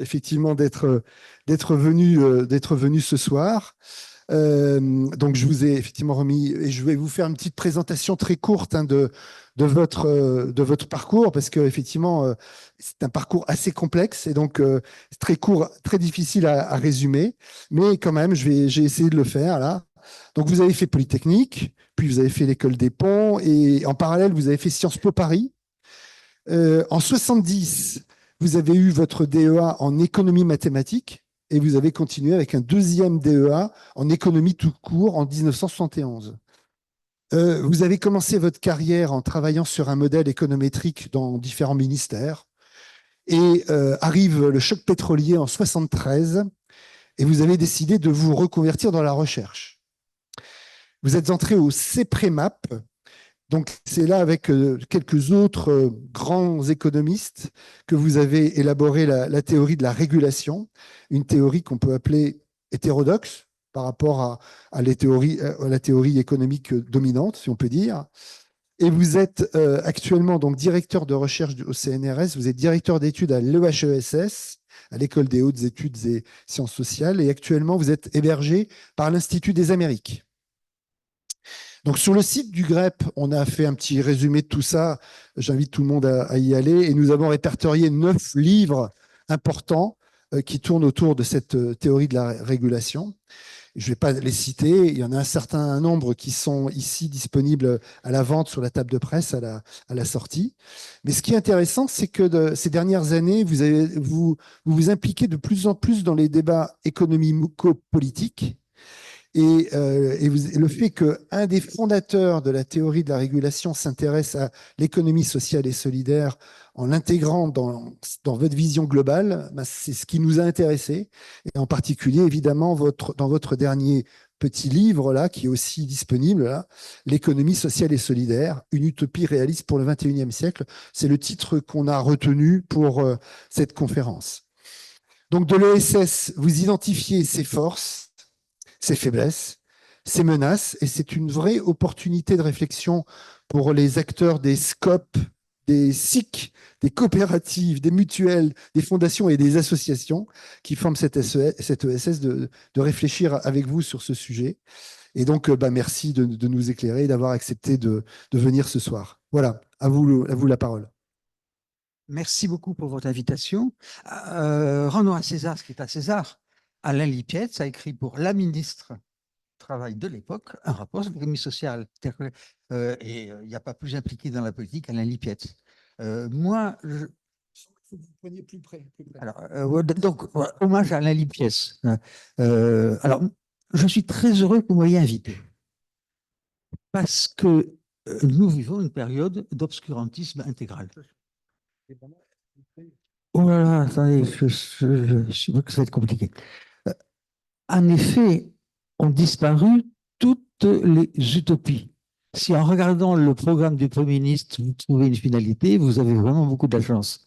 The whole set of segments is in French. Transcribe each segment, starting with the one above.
effectivement d'être venu ce soir. Donc, je vous ai effectivement remis, et je vais vous faire une petite présentation très courte hein, de votre parcours, parce qu'effectivement, c'est un parcours assez complexe, et donc c'est très court, très difficile à résumer, mais quand même, j'ai essayé de le faire là. Donc, vous avez fait Polytechnique, puis vous avez fait l'École des Ponts, et en parallèle, vous avez fait Sciences Po Paris. En 70, vous avez eu votre DEA en économie mathématique et vous avez continué avec un deuxième DEA en économie tout court en 1971. Vous avez commencé votre carrière en travaillant sur un modèle économétrique dans différents ministères et arrive le choc pétrolier en 73 et vous avez décidé de vous reconvertir dans la recherche. Vous êtes entré au CEPREMAP. Donc, c'est là, avec quelques autres grands économistes, que vous avez élaboré la théorie de la régulation, une théorie qu'on peut appeler hétérodoxe par rapport à la théorie économique dominante, si on peut dire. Et vous êtes actuellement donc directeur de recherche au CNRS, vous êtes directeur d'études à l'EHESS, à l'École des hautes études et sciences sociales, et actuellement, vous êtes hébergé par l'Institut des Amériques. Donc, sur le site du GREP, on a fait un petit résumé de tout ça. J'invite tout le monde à y aller. Et nous avons répertorié 9 livres importants qui tournent autour de cette théorie de la régulation. Je ne vais pas les citer. Il y en a un certain nombre qui sont ici disponibles à la vente sur la table de presse à la sortie. Mais ce qui est intéressant, c'est que ces dernières années, vous impliquez de plus en plus dans les débats économico-politiques. Et le fait qu'un des fondateurs de la théorie de la régulation s'intéresse à l'économie sociale et solidaire en l'intégrant dans votre vision globale, ben c'est ce qui nous a intéressés. Et en particulier, évidemment, dans votre dernier petit livre, là, qui est aussi disponible, là, L'économie sociale et solidaire, une utopie réaliste pour le XXIe siècle. C'est le titre qu'on a retenu pour cette conférence. Donc, de l'ESS, vous identifiez ses forces, ses faiblesses, ses menaces, et c'est une vraie opportunité de réflexion pour les acteurs des SCOP, des SIC, des coopératives, des mutuelles, des fondations et des associations qui forment cette ESS de réfléchir avec vous sur ce sujet. Et donc, merci de nous éclairer et d'avoir accepté de venir ce soir. Voilà, à vous la parole. Merci beaucoup pour votre invitation. Rendons à César ce qui est à César. Alain Lipietz a écrit pour la ministre du Travail de l'époque un rapport sur l'économie sociale. Et il n'y a pas plus impliqué dans la politique qu'Alain Lipietz. Moi, je... Vous preniez plus près. Alors, donc, hommage à Alain Lipietz. Alors, je suis très heureux que vous m'ayez invité. Parce que nous vivons une période d'obscurantisme intégral. Oh là là, attendez, je vois que ça va être compliqué. En effet, ont disparu toutes les utopies. Si en regardant le programme du Premier ministre, vous trouvez une finalité, vous avez vraiment beaucoup de la chance.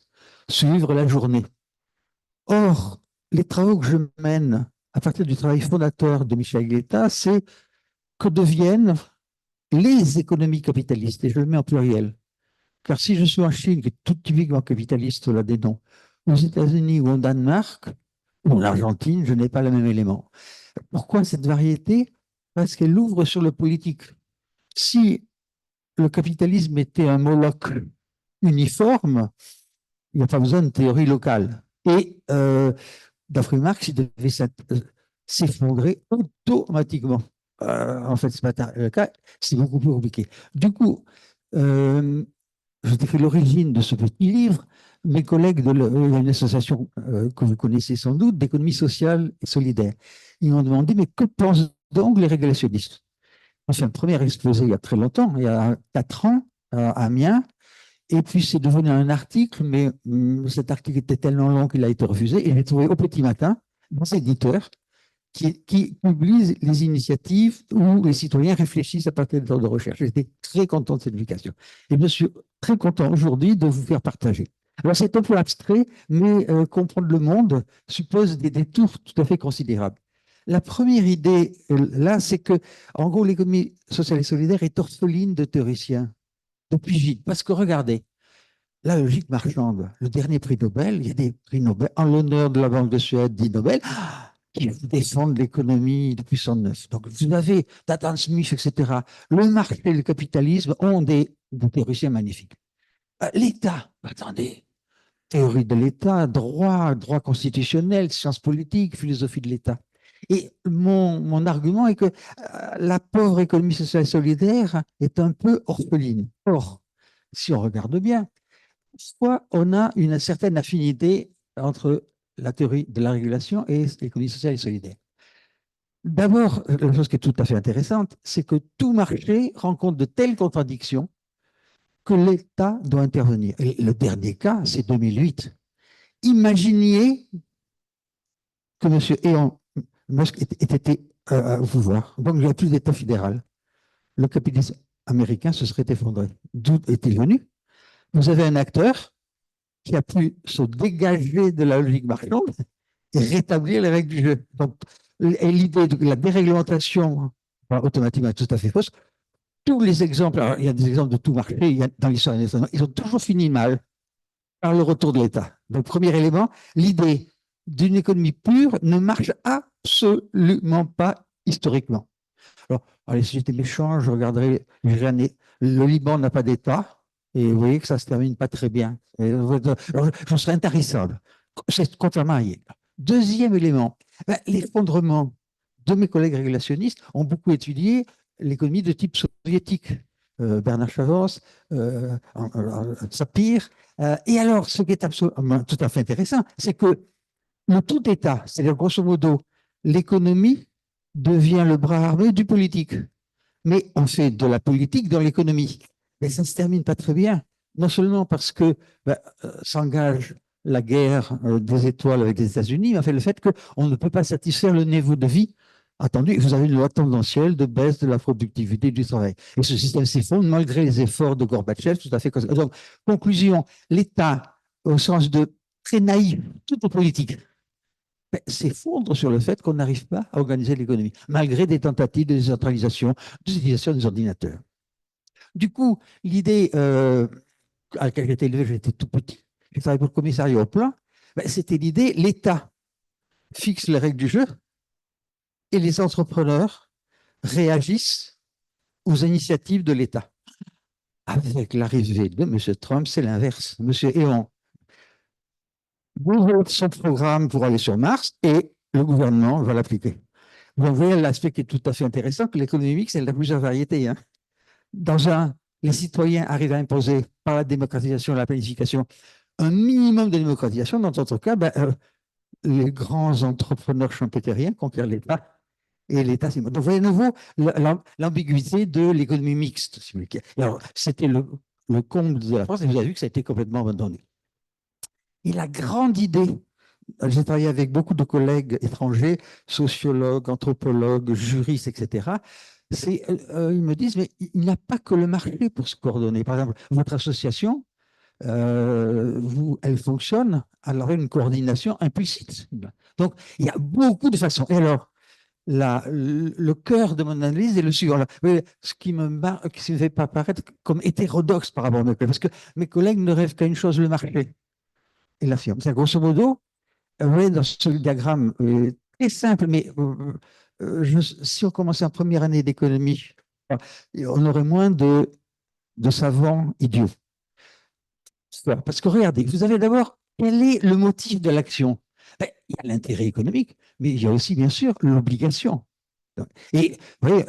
Suivre la journée. Or, les travaux que je mène à partir du travail fondateur de Michel Guetta, c'est que deviennent les économies capitalistes, et je le mets en pluriel. Car si je suis en Chine, qui est tout typiquement capitaliste, là des noms, aux États-Unis ou au Danemark, ou en Argentine, je n'ai pas le même élément. Pourquoi cette variété? Parce qu'elle ouvre sur le politique. Si le capitalisme était un Moloch uniforme, il n'y a pas besoin de théorie locale. Et d'après Marx, il devait s'effondrer automatiquement. En fait, ce n'est pas le cas, c'est beaucoup plus compliqué. Du coup, je décris l'origine de ce petit livre. Mes collègues de une association que vous connaissez sans doute, d'économie sociale et solidaire, ils m'ont demandé, mais que pensent donc les régulationnistes? J'ai fait un premier exposé il y a très longtemps, il y a 4 ans, à Amiens, et puis c'est devenu un article, mais cet article était tellement long qu'il a été refusé, et j'ai trouvé au petit matin des éditeurs qui publient les initiatives où les citoyens réfléchissent à partir de temps de recherche. J'étais très content de cette publication. Et je suis très content aujourd'hui de vous faire partager. Alors, c'est un peu abstrait, mais comprendre le monde suppose des détours tout à fait considérables. La première idée, là, c'est que, en gros, l'économie sociale et solidaire est orpheline de théoriciens, de pigistes. Parce que, regardez, la logique marchande. Le dernier prix Nobel, il y a des prix Nobel en l'honneur de la Banque de Suède, dit Nobel, qui défendent l'économie depuis 109. Donc, vous avez Adam Smith, etc. Le marché et le capitalisme ont des théoriciens magnifiques. L'État, attendez, théorie de l'État, droit constitutionnel, sciences politiques, philosophie de l'État. Et mon argument est que la pauvre économie sociale et solidaire est un peu orpheline. Or, si on regarde bien, soit on a une certaine affinité entre la théorie de la régulation et l'économie sociale et solidaire. D'abord, la chose qui est tout à fait intéressante, c'est que tout marché rencontre de telles contradictions que l'État doit intervenir. Et le dernier cas, c'est 2008. Imaginez que M. Elon Musk ait été au pouvoir. Donc, il n'y a plus d'État fédéral. Le capitalisme américain se serait effondré. D'où est-il venu? Vous avez un acteur qui a pu se dégager de la logique marchande et rétablir les règles du jeu. Donc, l'idée de la déréglementation automatiquement est tout à fait fausse. Tous les exemples, alors, il y a des exemples de tout marché dans l'histoire internationale, ils ont toujours fini mal par le retour de l'État. Donc, premier élément, l'idée d'une économie pure ne marche absolument pas historiquement. Alors, allez, si j'étais méchant, je regarderais, le Liban n'a pas d'État, et vous voyez que ça ne se termine pas très bien. Alors, j'en serais intarissable, contrairement à hier. Deuxième élément, l'effondrement de mes collègues régulationnistes ont beaucoup étudié l'économie de type soviétique. Bernard Chavos, Sapir. Et alors, ce qui est absolument tout à fait intéressant, c'est que le tout État, c'est-à-dire grosso modo, l'économie devient le bras armé du politique. Mais on fait de la politique dans l'économie. Mais ça ne se termine pas très bien. Non seulement parce que s'engage la guerre des étoiles avec les États-Unis, mais en fait le fait qu'on ne peut pas satisfaire le niveau de vie attendu. Vous avez une loi tendancielle de baisse de la productivité du travail. Et ce système s'effondre malgré les efforts de Gorbatchev, tout à fait. Donc, conclusion, l'État, au sens de très naïf, toute politique, s'effondre sur le fait qu'on n'arrive pas à organiser l'économie, malgré des tentatives de décentralisation, d'utilisation des ordinateurs. Du coup, l'idée à laquelle j'étais élevé, j'étais tout petit, j'ai travaillé pour le commissariat au plan, c'était l'idée, l'État fixe les règles du jeu et les entrepreneurs réagissent aux initiatives de l'État. Avec l'arrivée de M. Trump, c'est l'inverse. M. Elon développe son programme pour aller sur Mars et le gouvernement va l'appliquer. Vous voyez l'aspect qui est tout à fait intéressant, que l'économie mixte, elle a plusieurs variétés. Hein. Dans un, les citoyens arrivent à imposer par la démocratisation et la planification un minimum de démocratisation. Dans d'autres cas, les grands entrepreneurs champeteriens conquièrent l'État et l'État, c'est... Donc, vous voyez à nouveau l'ambiguïté de l'économie mixte. Alors, c'était le comble de la France et vous avez vu que ça a été complètement abandonné. Et la grande idée, j'ai travaillé avec beaucoup de collègues étrangers, sociologues, anthropologues, juristes, etc. Ils me disent, mais il n'y a pas que le marché pour se coordonner. Par exemple, votre association, elle fonctionne, alors une coordination implicite. Donc, il y a beaucoup de façons. Et alors, le cœur de mon analyse est le suivant. Ce qui me fait pas paraître comme hétérodoxe par rapport à mes collègues, parce que mes collègues ne rêvent qu'à une chose, le marché et la firme. C'est grosso modo, vous voyez, dans ce diagramme très simple, mais si on commençait en première année d'économie, on aurait moins de savants idiots. Parce que regardez, vous avez d'abord, quel est le motif de l'action? Il y a l'intérêt économique, mais il y a aussi, bien sûr, l'obligation. Et vous voyez,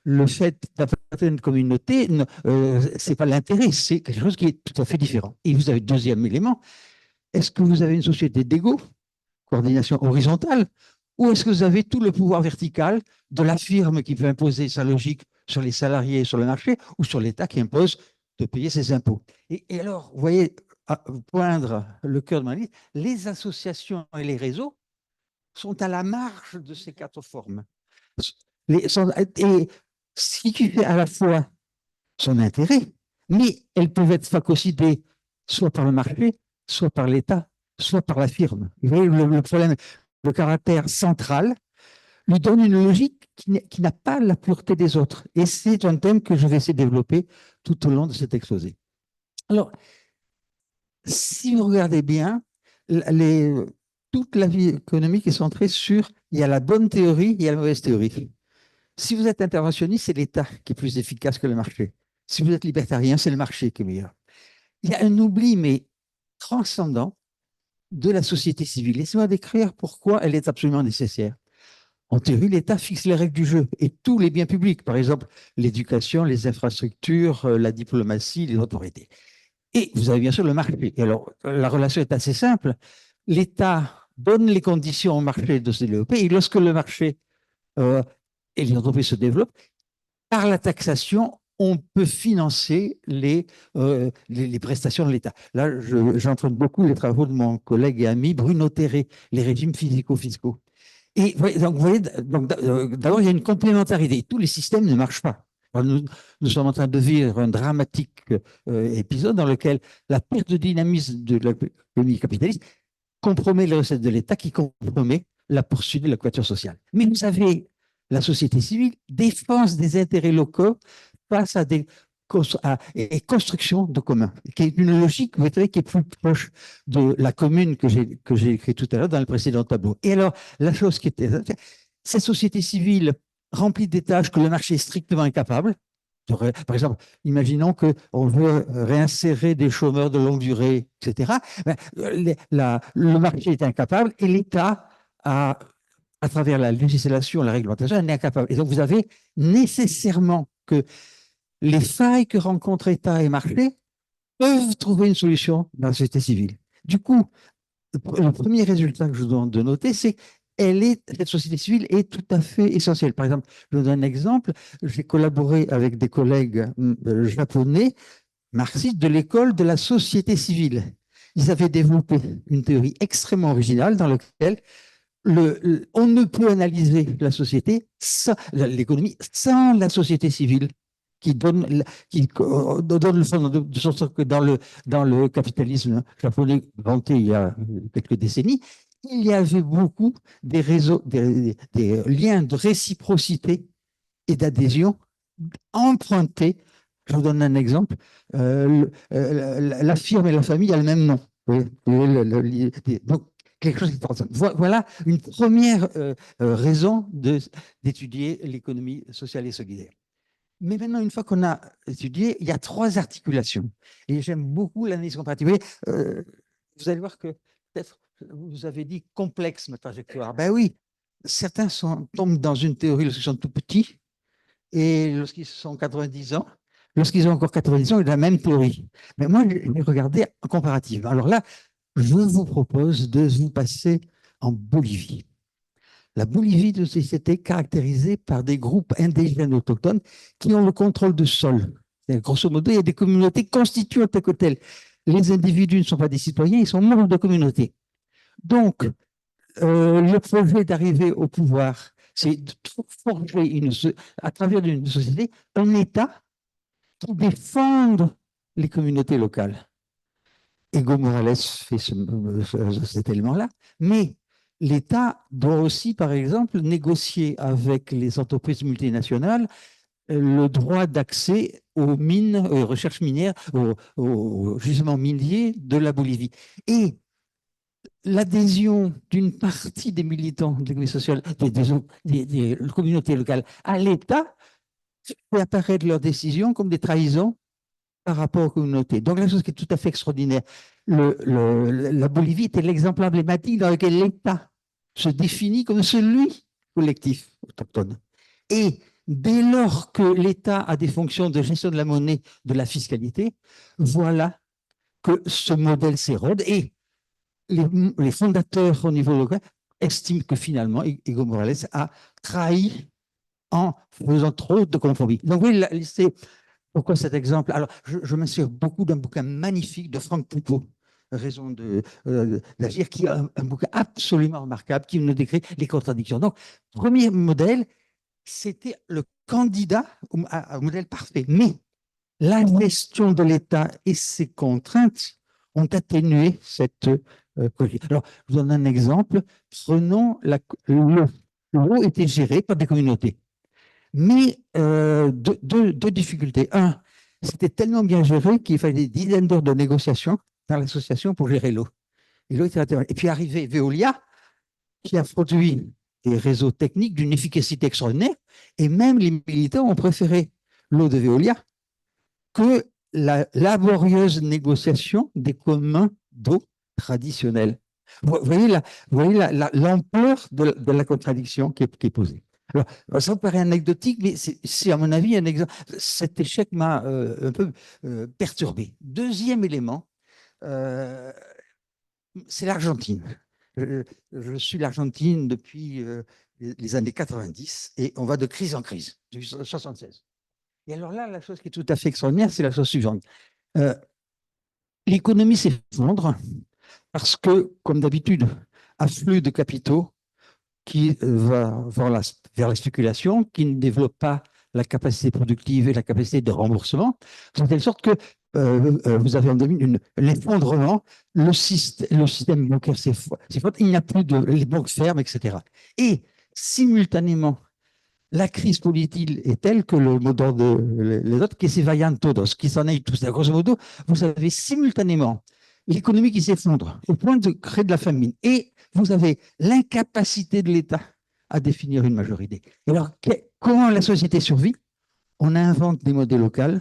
le fait d'appartenir à une communauté, ce n'est pas l'intérêt, c'est quelque chose qui est tout à fait différent. Et vous avez le deuxième élément, est-ce que vous avez une société d'ego, coordination horizontale, ou est-ce que vous avez tout le pouvoir vertical de la firme qui peut imposer sa logique sur les salariés, sur le marché, ou sur l'État qui impose de payer ses impôts? Et alors, vous voyez, à poindre le cœur de ma liste, les associations et les réseaux sont à la marge de ces quatre formes. Et ce qui fait à la fois son intérêt, mais elles peuvent être phagocytées soit par le marché, soit par l'État, soit par la firme. Vous voyez, le problème, le caractère central lui donne une logique qui n'a pas la pureté des autres. Et c'est un thème que je vais essayer de développer tout au long de cet exposé. Alors, si vous regardez bien, les, toute la vie économique est centrée sur il y a la bonne théorie, il y a la mauvaise théorie. Si vous êtes interventionniste, c'est l'État qui est plus efficace que le marché. Si vous êtes libertarien, c'est le marché qui est meilleur. Il y a un oubli, mais transcendant, de la société civile. Laissez-moi décrire pourquoi elle est absolument nécessaire. En théorie, l'État fixe les règles du jeu et tous les biens publics, par exemple l'éducation, les infrastructures, la diplomatie, les autorités. Et vous avez bien sûr le marché. Et alors, la relation est assez simple. L'État donne les conditions au marché de se développer et lorsque le marché et les entreprises se développent, par la taxation, on peut financer les prestations de l'État. Là, j'entraîne beaucoup les travaux de mon collègue et ami Bruno Terré, les régimes physico-fiscaux. Et donc, vous voyez, d'abord, il y a une complémentarité. Tous les systèmes ne marchent pas. Nous sommes en train de vivre un dramatique épisode dans lequel la perte de dynamisme de l'économie capitaliste compromet les recettes de l'État, qui compromet la poursuite de la couverture sociale. Mais vous avez la société civile défense des intérêts locaux face à des construction de commun, qui est une logique, vous savez, qui est plus proche de la commune que j'ai écrit tout à l'heure dans le précédent tableau. Et alors, la chose qui était, ces sociétés civiles remplies des tâches que le marché est strictement incapable. Par exemple, imaginons qu'on veut réinsérer des chômeurs de longue durée, etc. Le marché est incapable et l'État, à travers la législation, la réglementation, est incapable. Et donc, vous avez nécessairement que les failles que rencontrent État et marché peuvent trouver une solution dans la société civile. Du coup, le premier résultat que je vous demande de noter, c'est cette société civile est tout à fait essentielle. Par exemple, je vous donne un exemple. J'ai collaboré avec des collègues japonais, marxistes, de l'école de la société civile. Ils avaient développé une théorie extrêmement originale dans laquelle on ne peut analyser la société, l'économie, sans la société civile qui donne le fond, de sorte que dans le capitalisme japonais vanté il y a quelques décennies, il y avait beaucoup des réseaux, des liens de réciprocité et d'adhésion empruntés. Je vous donne un exemple. La firme et la famille a le même nom. Donc, quelque chose qui voilà une première raison d'étudier l'économie sociale et solidaire. Mais maintenant, une fois qu'on a étudié, il y a 3 articulations. Et j'aime beaucoup l'analyse comparative. Vous allez voir que peut-être vous avez dit complexe ma trajectoire. Ben oui, certains tombent dans une théorie lorsqu'ils sont tout petits et lorsqu'ils sont 90 ans, lorsqu'ils ont encore 90 ans, ils ont la même théorie. Mais moi, je vais regarder en comparative. Alors là, je vous propose de vous passer en Bolivie. La Bolivie est une société caractérisée par des groupes indigènes autochtones qui ont le contrôle du sol. Grosso modo, il y a des communautés constituées en tant que telles. Les individus ne sont pas des citoyens, ils sont membres de communautés. Donc, le projet d'arriver au pouvoir, c'est de forger à travers une société un État qui défende les communautés locales. Evo Morales fait cet élément-là, mais l'État doit aussi, par exemple, négocier avec les entreprises multinationales le droit d'accès aux mines, aux recherches minières, aux gisements miniers de la Bolivie. Et l'adhésion d'une partie des militants de l'économie sociale, des communautés locales à l'État fait apparaître leurs décisions comme des trahisons par rapport aux communautés. Donc, la chose qui est tout à fait extraordinaire, la Bolivie était l'exemple emblématique dans lequel l'État se définit comme celui collectif autochtone. Et dès lors que l'État a des fonctions de gestion de la monnaie, de la fiscalité, voilà que ce modèle s'érode et les fondateurs au niveau local estiment que finalement, Evo Morales a trahi en faisant trop de compromis. Donc oui, c'est pourquoi cet exemple? Alors, je m'inspire beaucoup d'un bouquin magnifique de Franck Poupeau, Raison d'agir, qui est un bouquin absolument remarquable, qui nous décrit les contradictions. Donc, premier modèle, c'était le candidat au modèle parfait. Mais la gestion de l'État et ses contraintes ont atténué cette alors, je vous donne un exemple. Prenons l'eau. L'eau était gérée par des communautés. Mais deux difficultés. Un, c'était tellement bien géré qu'il fallait des dizaines d'heures de négociations dans l'association pour gérer l'eau. Et l'eau était intervenue. Et puis arrivé Veolia, qui a produit des réseaux techniques d'une efficacité extraordinaire, et même les militants ont préféré l'eau de Veolia que la laborieuse négociation des communs d'eau traditionnels. Vous voyez l'ampleur de la contradiction qui est posée. Alors, ça me paraît anecdotique, mais c'est à mon avis un exemple. Cet échec m'a un peu perturbé. Deuxième élément, c'est l'Argentine. Je suis l'Argentine depuis les années 90 et on va de crise en crise, depuis 1976. Et alors là, la chose qui est tout à fait extraordinaire, c'est la chose suivante. L'économie s'effondre parce que, comme d'habitude, afflux de capitaux qui va vers la spéculation, qui ne développe pas la capacité productive et la capacité de remboursement, de telle sorte que vous avez un effondrement, le système bancaire s'effondre, il n'y a plus les banques ferment, etc. Et simultanément, la crise politique est telle que le mot d'ordre les autres, qui se vayan todos, qui s'en aillent tous. Grosso modo, vous avez simultanément l'économie qui s'effondre au point de créer de la famine. Et vous avez l'incapacité de l'État à définir une majorité. Et alors, comment la société survit? On invente des modèles locaux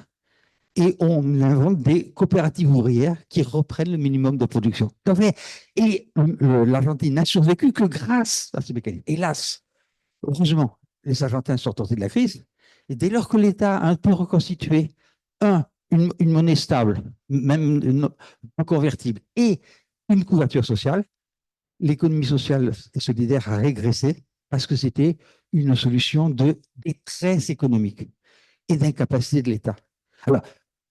et on invente des coopératives ouvrières qui reprennent le minimum de production. Et l'Argentine n'a survécu que grâce à ces mécanismes. Hélas, heureusement, les Argentins sont sortis de la crise. Et dès lors que l'État a un peu reconstitué, une monnaie stable, même pas convertible, et une couverture sociale, l'économie sociale et solidaire a régressé parce que c'était une solution de détresse économique et d'incapacité de l'État. Alors,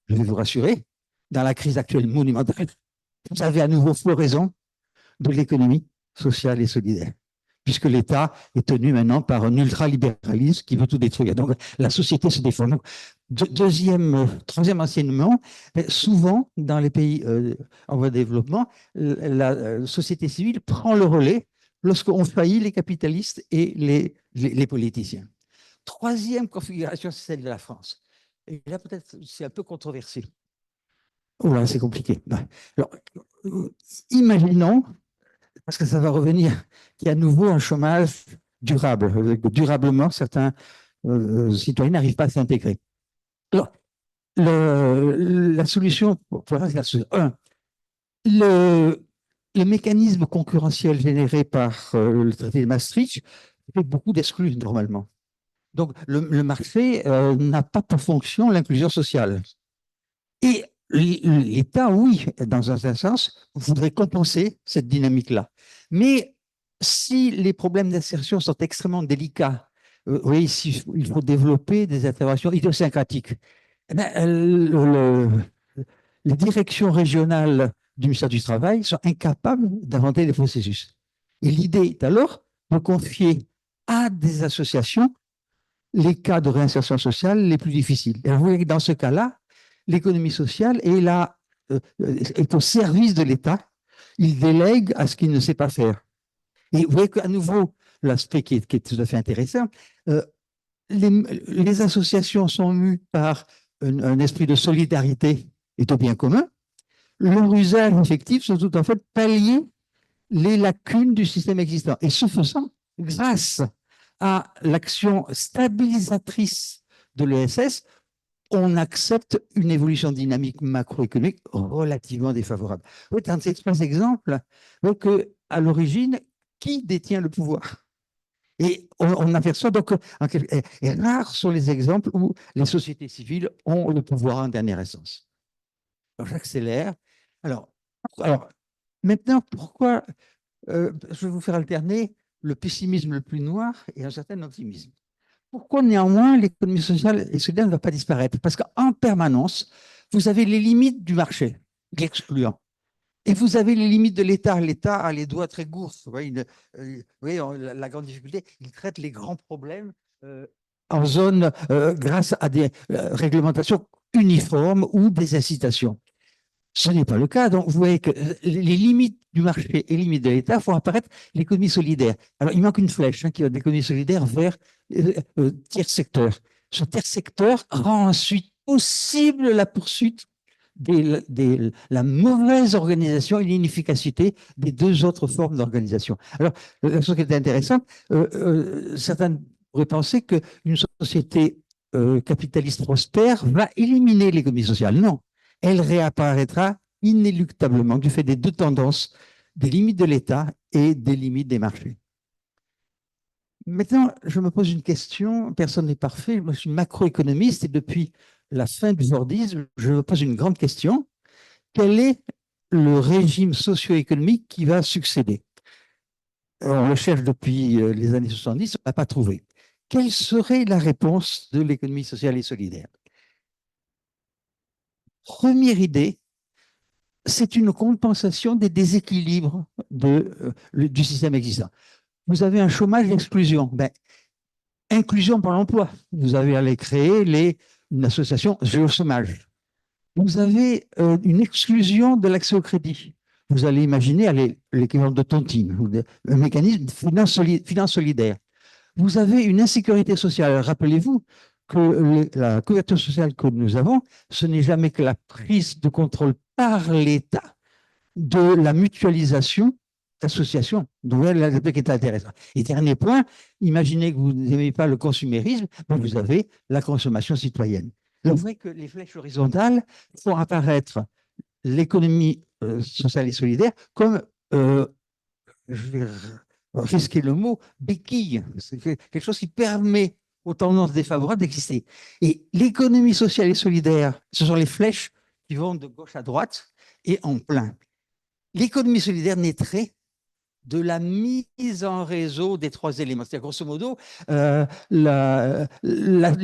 je vais vous rassurer, dans la crise actuelle monumentale, vous avez à nouveau floraison de l'économie sociale et solidaire, puisque l'État est tenu maintenant par un ultralibéralisme qui veut tout détruire. Donc, la société se défend. Donc, troisième enseignement, souvent, dans les pays en voie de développement, la société civile prend le relais lorsqu'on faillit les capitalistes et les politiciens. Troisième configuration, c'est celle de la France. Et là, peut-être, c'est un peu controversé. Oh là, c'est compliqué. Alors, imaginons, parce que ça va revenir, qu'il y a à nouveau un chômage durable. Durablement, certains citoyens n'arrivent pas à s'intégrer. Alors, la solution, le mécanisme concurrentiel généré par le traité de Maastricht fait beaucoup d'exclus normalement. Donc, le marché n'a pas pour fonction l'inclusion sociale. Et l'État, oui, dans un sens, voudrait compenser cette dynamique-là. Mais si les problèmes d'insertion sont extrêmement délicats, oui, il faut développer des interventions idiosyncratiques. Eh bien, les directions régionales du ministère du Travail sont incapables d'inventer des processus. Et l'idée est alors de confier à des associations les cas de réinsertion sociale les plus difficiles. Et vous voyez que dans ce cas-là, l'économie sociale est au service de l'État. Il délègue à ce qu'il ne sait pas faire. Et vous voyez qu'à nouveau, l'aspect qui est tout à fait intéressant, les associations sont mues par un esprit de solidarité et de bien commun. Leur usage effectif, c'est tout en fait pallier les lacunes du système existant. Et ce faisant, grâce à l'action stabilisatrice de l'ESS, on accepte une évolution dynamique macroéconomique relativement défavorable. Dans ces trois exemples, donc, à l'origine, qui détient le pouvoir? Et on aperçoit donc, et rares sont les exemples où les sociétés civiles ont le pouvoir en dernière instance. Alors, j'accélère. Alors, maintenant, pourquoi je vais vous faire alterner le pessimisme le plus noir et un certain optimisme. Pourquoi néanmoins l'économie sociale et solidaire ne va pas disparaître? Parce qu'en permanence, vous avez les limites du marché, l'excluant. Et vous avez les limites de l'État. L'État a les doigts très gourds. Vous voyez, la grande difficulté, il traite les grands problèmes en zone grâce à des réglementations uniformes ou des incitations. Ce n'est pas le cas. Donc, vous voyez que les limites du marché et les limites de l'État font apparaître l'économie solidaire. Alors, il manque une flèche qui va de l'économie solidaire vers tiers secteur. Ce tiers secteur rend ensuite possible la poursuite la mauvaise organisation et l'inefficacité des deux autres formes d'organisation. Alors, la chose qui est intéressante, certains pourraient penser qu'une société capitaliste prospère va éliminer l'économie sociale. Non, elle réapparaîtra inéluctablement du fait des deux tendances, des limites de l'État et des limites des marchés. Maintenant, je me pose une question, personne n'est parfait, je suis macroéconomiste et depuis la fin du Fordisme, je me pose une grande question. Quel est le régime socio-économique qui va succéder? On le cherche depuis les années 70, on n'a pas trouvé. Quelle serait la réponse de l'économie sociale et solidaire? Première idée, c'est une compensation des déséquilibres du système existant. Vous avez un chômage d'exclusion. Ben, inclusion par l'emploi. Vous avez allé créer une association géochômage. Vous avez une exclusion de l'accès au crédit. Vous allez imaginer l'équivalent de tontine, un mécanisme de finance solidaire. Vous avez une insécurité sociale. Rappelez-vous que la couverture sociale que nous avons, ce n'est jamais que la prise de contrôle par l'État de la mutualisation d'associations. Donc, là, le truc est intéressant. Et dernier point, imaginez que vous n'aimez pas le consumérisme, mais vous avez la consommation citoyenne. Donc, vous voyez que les flèches horizontales font apparaître l'économie sociale et solidaire comme, je vais risquer le mot, béquille. C'est quelque chose qui permet aux tendances défavorables d'exister. Et l'économie sociale et solidaire, ce sont les flèches qui vont de gauche à droite et en plein. L'économie solidaire naîtrait de la mise en réseau des trois éléments. C'est-à-dire, grosso modo, la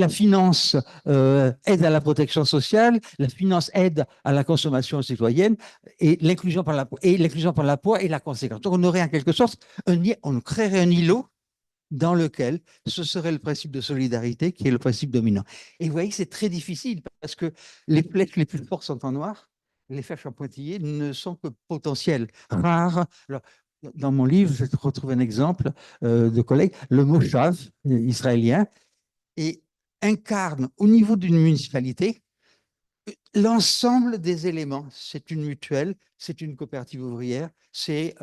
finance aide à la protection sociale, la finance aide à la consommation citoyenne, et l'inclusion par l'emploi est la conséquence. Donc, on aurait en quelque sorte, on créerait un îlot dans lequel ce serait le principe de solidarité qui est le principe dominant. Et vous voyez que c'est très difficile parce que les flèches les plus fortes sont en noir, les flèches en pointillés ne sont que potentielles, rares. Alors, dans mon livre, je retrouve un exemple de collègue, le moshav israélien, et incarne au niveau d'une municipalité l'ensemble des éléments. C'est une mutuelle, c'est une coopérative ouvrière, c'est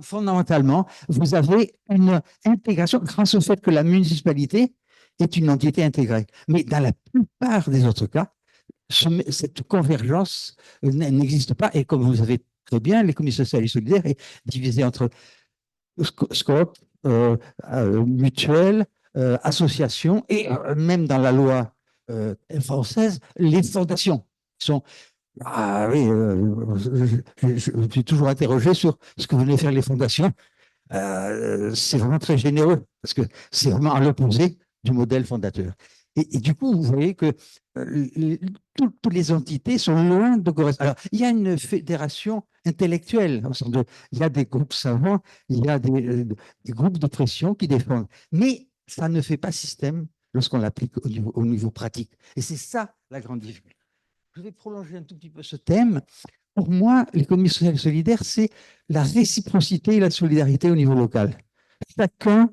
fondamentalement, vous avez une intégration grâce au fait que la municipalité est une entité intégrée. Mais dans la plupart des autres cas, cette convergence n'existe pas. Et comme vous savez très bien, l'économie sociale et solidaire est divisée entre scope, mutuelle, association et même dans la loi française, les fondations sont. Ah oui, je suis toujours interrogé sur ce que venaient faire les fondations. C'est vraiment très généreux parce que c'est vraiment à l'opposé du modèle fondateur. Et du coup, vous voyez que toutes les entités sont loin de correspondre. Alors, il y a une fédération intellectuelle. Il y a des groupes savants, il y a des groupes de pression qui défendent. Mais ça ne fait pas système lorsqu'on l'applique au niveau pratique. Et c'est ça la grande difficulté. Je vais prolonger un tout petit peu ce thème. Pour moi, l'économie sociale et solidaire, c'est la réciprocité et la solidarité au niveau local. Chacun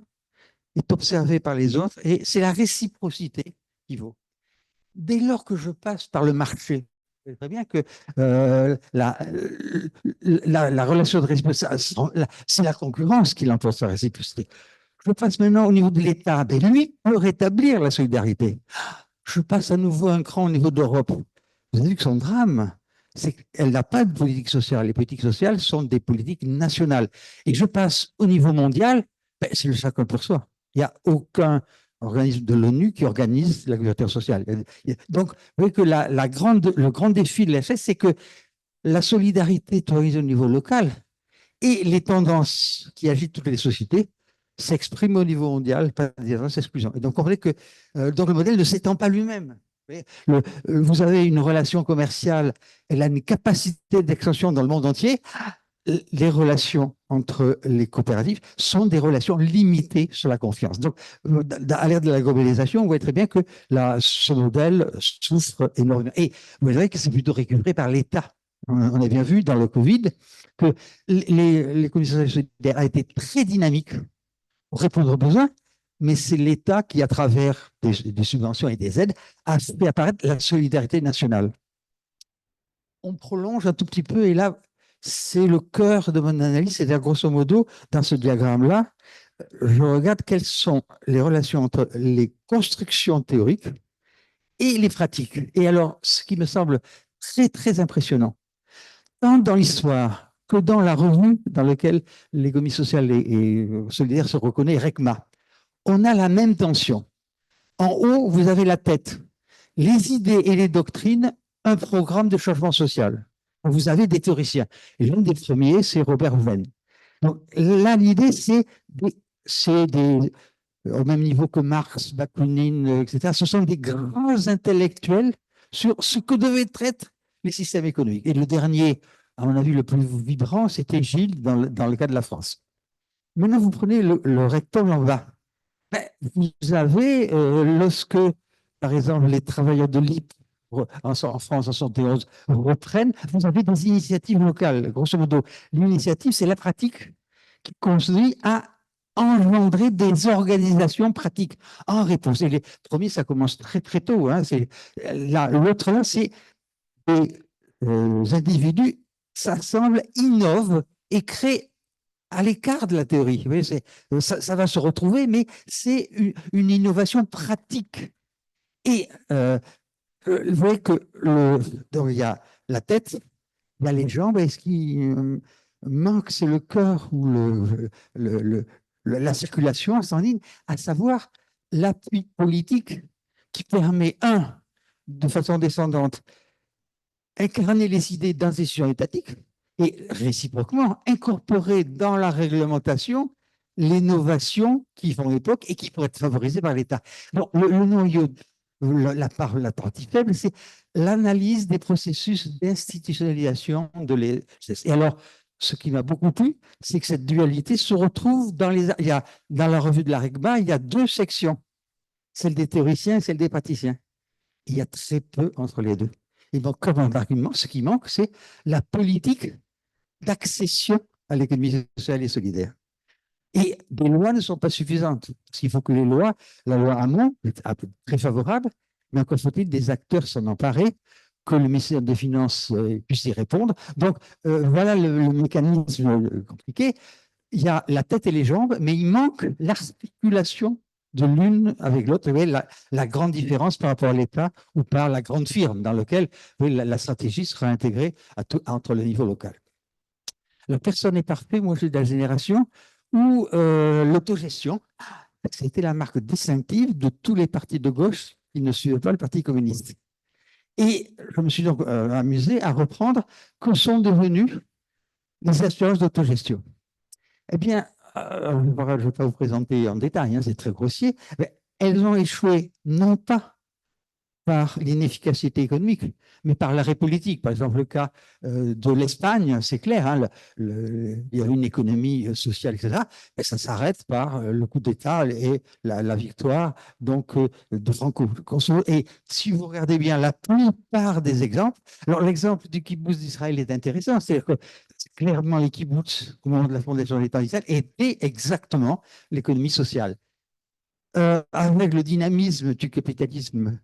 est observé par les autres et c'est la réciprocité qui vaut. Dès lors que je passe par le marché, vous savez très bien que la relation de réciprocité, c'est la concurrence qui l'emporte la réciprocité. Je passe maintenant au niveau de l'État. Et lui peut rétablir la solidarité. Je passe à nouveau un cran au niveau de l'Europe. Vous avez vu que son drame, c'est qu'elle n'a pas de politique sociale. Les politiques sociales sont des politiques nationales. Et je passe au niveau mondial, ben, c'est le chacun pour soi. Il n'y a aucun organisme de l'ONU qui organise la couverture sociale. Donc, vous voyez que le grand défi de l'ESS, c'est que la solidarité théorisée au niveau local et les tendances qui agitent toutes les sociétés s'expriment au niveau mondial par des exclusions. Et donc, on voit que donc le modèle ne s'étend pas lui-même. Vous avez une relation commerciale, elle a une capacité d'extension dans le monde entier. Les relations entre les coopératives sont des relations limitées sur la confiance. Donc, à l'ère de la globalisation, vous voyez très bien que ce modèle souffre énormément. Et vous verrez que c'est plutôt récupéré par l'État. On a bien vu dans le Covid que l'économie sociale et solidaire a été très dynamique pour répondre aux besoins, mais c'est l'État qui, à travers des subventions et des aides, a fait apparaître la solidarité nationale. on prolonge un tout petit peu, et là, c'est le cœur de mon analyse, c'est-à-dire grosso modo, dans ce diagramme-là, je regarde quelles sont les relations entre les constructions théoriques et les pratiques. Et alors, ce qui me semble très, très impressionnant, tant dans l'histoire que dans la revue dans laquelle l'économie sociale et solidaire se reconnaît, RECMA, on a la même tension. En haut, vous avez la tête, les idées et les doctrines, un programme de changement social. Vous avez des théoriciens. Et l'un des premiers, c'est Robert Venn. Donc là, l'idée, c'est au même niveau que Marx, Bakounine, etc. Ce sont des grands intellectuels sur ce que devaient être les systèmes économiques. Et le dernier, à mon avis, le plus vibrant, c'était Gilles dans le cas de la France. Maintenant, vous prenez le rectangle en bas. Ben, vous avez, lorsque, par exemple, les travailleurs de l'IP en France en 71 reprennent, vous avez des initiatives locales. Grosso modo, l'initiative, c'est la pratique qui conduit à engendrer des organisations pratiques en réponse. Et les premiers, ça commence très très tôt. Hein. L'autre là, c'est des individus s'assemblent, innovent et créent à l'écart de la théorie. Vous voyez, ça va se retrouver, mais c'est une innovation pratique. Et vous voyez que donc il y a la tête, il y a les jambes, et ce qui manque, c'est le cœur ou la circulation sanguine, à savoir l'appui politique qui permet, de façon descendante, incarner les idées d'institutions étatiques et réciproquement incorporer dans la réglementation l'innovation qui font l'époque et qui pourrait être favorisée par l'État. Bon, le noyau, la partie faible, c'est l'analyse des processus d'institutionnalisation de l'ESS. Et alors, ce qui m'a beaucoup plu, c'est que cette dualité se retrouve dans dans la revue de la RECMA, il y a deux sections, celle des théoriciens et celle des praticiens. Il y a très peu entre les deux. Et donc, comme un argument, ce qui manque, c'est la politique d'accession à l'économie sociale et solidaire. Et des lois ne sont pas suffisantes. Parce qu'il faut que la loi Hamon est très favorable, mais encore faut-il des acteurs s'en emparer, que le ministère des Finances puisse y répondre. Donc, voilà le mécanisme compliqué. Il y a la tête et les jambes, mais il manque l'articulation de l'une avec l'autre. Vous voyez, la grande différence par rapport à l'État ou par la grande firme dans laquelle la stratégie sera intégrée entre le niveau local. La personne est parfaite. Moi, je suis de la génération où l'autogestion, c'était la marque distinctive de tous les partis de gauche qui ne suivaient pas le Parti communiste. Et je me suis donc amusé à reprendre que sont devenues les assurances d'autogestion. Eh bien, je ne vais pas vous présenter en détail, hein, c'est très grossier, mais elles ont échoué non pas par l'inefficacité économique, mais par l'arrêt politique. Par exemple, le cas de l'Espagne, c'est clair, hein, il y a une économie sociale, etc., mais ça s'arrête par le coup d'État et la victoire donc, de Franco. Et si vous regardez bien la plupart des exemples, alors l'exemple du kibbutz d'Israël est intéressant, c'est-à-dire que clairement les kibbutz, au moment de la fondation de l'État d'Israël, étaient exactement l'économie sociale. Avec le dynamisme du capitalisme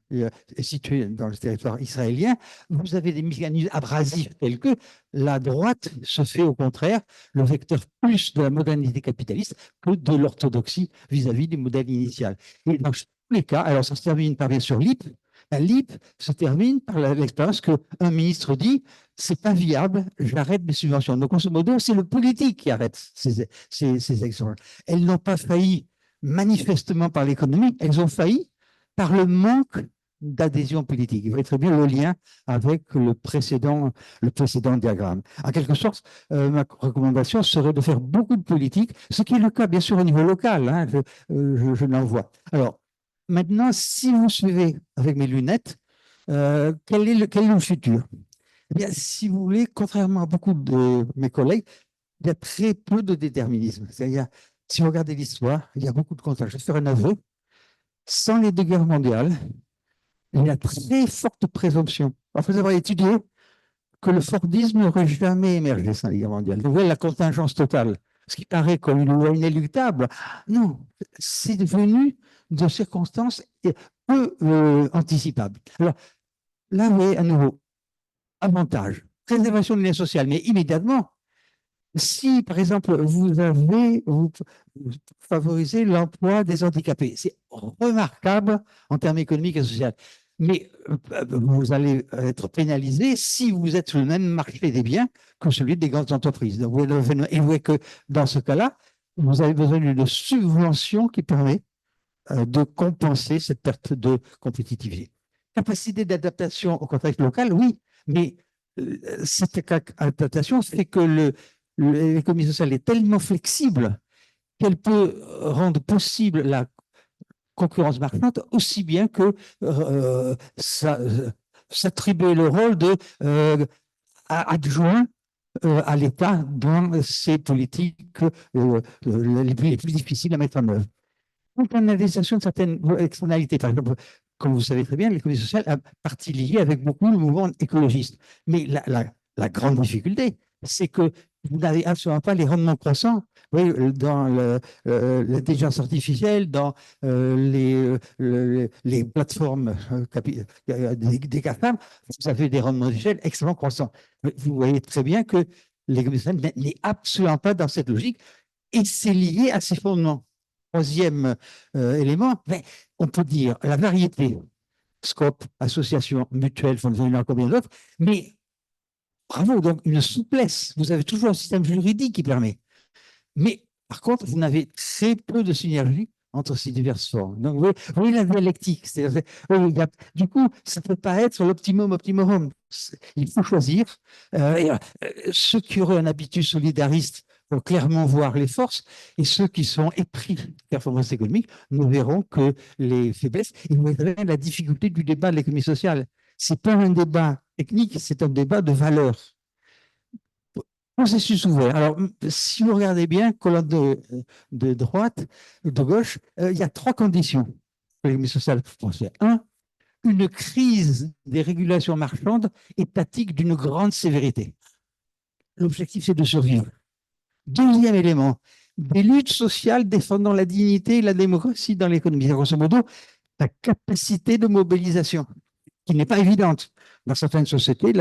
situé dans le territoire israélien, vous avez des mécanismes abrasifs tels que la droite se fait au contraire le vecteur plus de la modernité capitaliste que de l'orthodoxie vis-à-vis du modèle initial. Et dans tous les cas, alors ça se termine par bien sûr l'IP. L'IP se termine par l'expérience qu'un ministre dit c'est pas viable, j'arrête mes subventions. Donc, grosso modo, c'est le politique qui arrête ces actions. Elles n'ont pas failli manifestement par l'économie, elles ont failli par le manque d'adhésion politique. Il voyez très bien le lien avec le précédent diagramme. En quelque sorte, ma recommandation serait de faire beaucoup de politique, ce qui est le cas bien sûr au niveau local, hein, je l'en vois. Alors, maintenant, si vous suivez avec mes lunettes, quel est le futur? Eh bien, si vous voulez, contrairement à beaucoup de mes collègues, il y a très peu de déterminisme. C'est-à-dire, si vous regardez l'histoire, il y a beaucoup de contrats. Je vais faire un aveu. Sans les deux guerres mondiales, il y a très forte présomption, après avoir étudié, que le Fordisme n'aurait jamais émergé sans les guerres mondiales. Vous voyez la contingence totale, ce qui paraît comme une loi inéluctable. Non, c'est devenu de circonstances peu anticipables. Alors, là, vous voyez, à nouveau, avantage, préservation du lien social, mais immédiatement, si, par exemple, vous favorisez l'emploi des handicapés, c'est remarquable en termes économiques et sociaux. Mais vous allez être pénalisé si vous êtes sur le même marché des biens que celui des grandes entreprises. Donc, et vous voyez que dans ce cas-là, vous avez besoin d'une subvention qui permet de compenser cette perte de compétitivité. Capacité d'adaptation au contexte local, oui, mais cette adaptation fait que l'économie sociale est tellement flexible qu'elle peut rendre possible la concurrence marchande aussi bien que s'attribuer le rôle de adjoint à l'État dans ses politiques les plus difficiles à mettre en œuvre. L'internalisation de certaines externalités, par exemple, comme vous savez très bien, l'économie sociale a partie liée avec beaucoup le mouvement écologiste. Mais la grande difficulté, c'est que vous n'avez absolument pas les rendements croissants. Oui, dans l'intelligence artificielle, dans les plateformes des GAFAM, vous avez des rendements d'échelle extrêmement croissants. Vous voyez très bien que l'économie sociale n'est absolument pas dans cette logique et c'est lié à ses fondements. Troisième élément, on peut dire la variété, scope, association, mutuelle, fonds encore bien d'autres, mais bravo, donc une souplesse. Vous avez toujours un système juridique qui permet. Mais par contre, vous n'avez très peu de synergie entre ces diverses formes. Donc, vous voyez la dialectique. Du coup, ça ne peut pas être l'optimum optimum. Il faut choisir. Ceux qui auraient un habitus solidariste vont clairement voir les forces, et ceux qui sont épris de performance économique ne verront que les faiblesses. Et vous voyez la difficulté du débat de l'économie sociale. Ce n'est pas un débat technique, c'est un débat de valeurs. Processus ouvert. Alors, si vous regardez bien, colonne de droite, de gauche, il y a trois conditions pour l'économie sociale française. Un, une crise des régulations marchandes étatiques d'une grande sévérité. L'objectif, c'est de survivre. Deuxième élément, des luttes sociales défendant la dignité et la démocratie dans l'économie. Grosso modo, la capacité de mobilisation, qui n'est pas évidente. Dans certaines sociétés,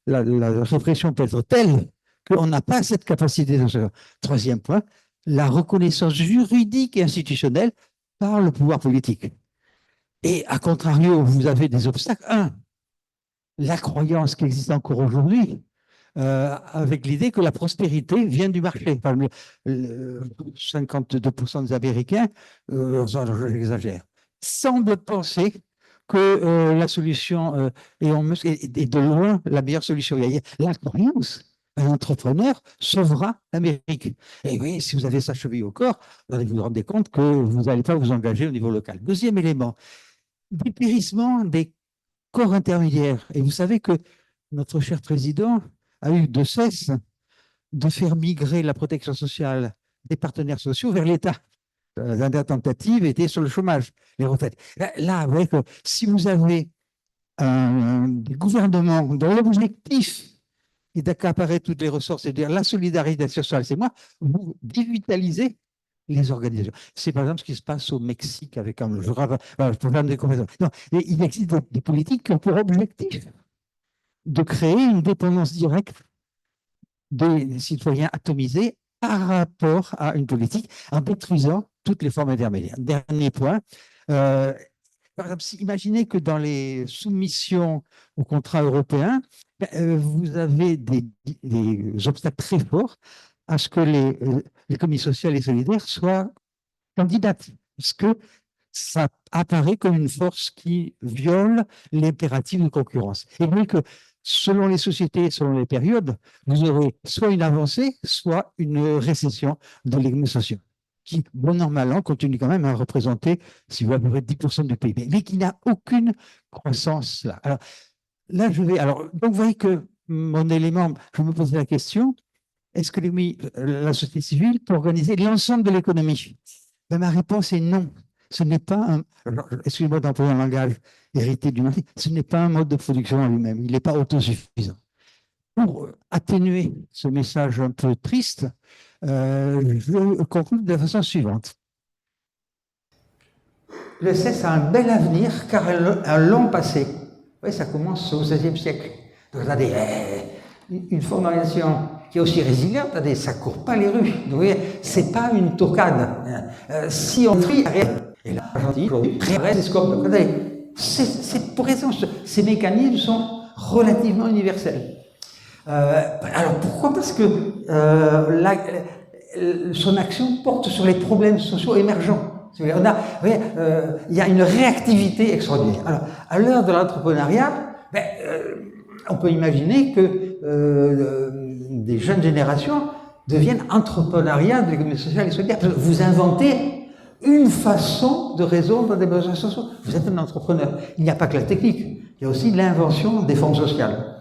la répression peut être telle qu'on n'a pas cette capacité de se... Troisième point, la reconnaissance juridique et institutionnelle par le pouvoir politique. Et à contrario, vous avez des obstacles. Un, la croyance qui existe encore aujourd'hui, avec l'idée que la prospérité vient du marché. 52% des Américains, j'exagère, semblent penser que la solution est de loin la meilleure solution. La croyance, un entrepreneur sauvera l'Amérique. Et oui, si vous avez ça cheville au corps, vous allez vous rendre compte que vous n'allez pas vous engager au niveau local. Deuxième élément, dépérissement des corps intermédiaires. Et vous savez que notre cher président a eu de cesse de faire migrer la protection sociale des partenaires sociaux vers l'État. La dernière tentative était sur le chômage, les retraites. Là, vous voyez que si vous avez des gouvernements dont l'objectif est d'accaparer toutes les ressources, c'est-à-dire la solidarité sociale, c'est moi, vous dévitalisez les organisations. C'est par exemple ce qui se passe au Mexique avec le programme des conventions. Non, il existe des politiques qui ont pour objectif de créer une dépendance directe des citoyens atomisés par rapport à une politique en détruisant toutes les formes intermédiaires. Dernier point, par exemple, imaginez que dans les soumissions au contrat européen, vous avez des obstacles très forts à ce que l'économie sociale et solidaire soient candidates, parce que ça apparaît comme une force qui viole l'impératif de concurrence. Et vous voyez que selon les sociétés, selon les périodes, vous aurez soit une avancée, soit une récession de l'économie sociale, qui, bon an, mal an, continue quand même à représenter, si vous voulez, à peu près 10% du PIB, mais qui n'a aucune croissance là. Alors, là, donc vous voyez que mon élément, je me posais la question, est-ce que la société civile peut organiser l'ensemble de l'économie? Ben, ma réponse est non. Ce n'est pas excusez-moi d'employer un langage hérité du marché, ce n'est pas un mode de production en lui-même, il n'est pas autosuffisant. Pour atténuer ce message un peu triste, je conclue de la façon suivante. L'ESS a un bel avenir car elle a un long passé. Oui, ça commence au XVIe siècle. Regardez, une formation qui est aussi résiliente, ça ne court pas les rues. Vous voyez, ce n'est pas une toquade. Si on trie, et là, aujourd'hui, très scopes. C'est pour raison, ces mécanismes sont relativement universels. Alors pourquoi? Parce que son action porte sur les problèmes sociaux émergents. Il y a une réactivité extraordinaire. Alors, à l'heure de l'entrepreneuriat, on peut imaginer que des jeunes générations deviennent entrepreneuriat de l'économie sociale et solidaire. Vous inventez une façon de résoudre des besoins sociaux. Vous êtes un entrepreneur. Il n'y a pas que la technique, il y a aussi l'invention des formes sociales.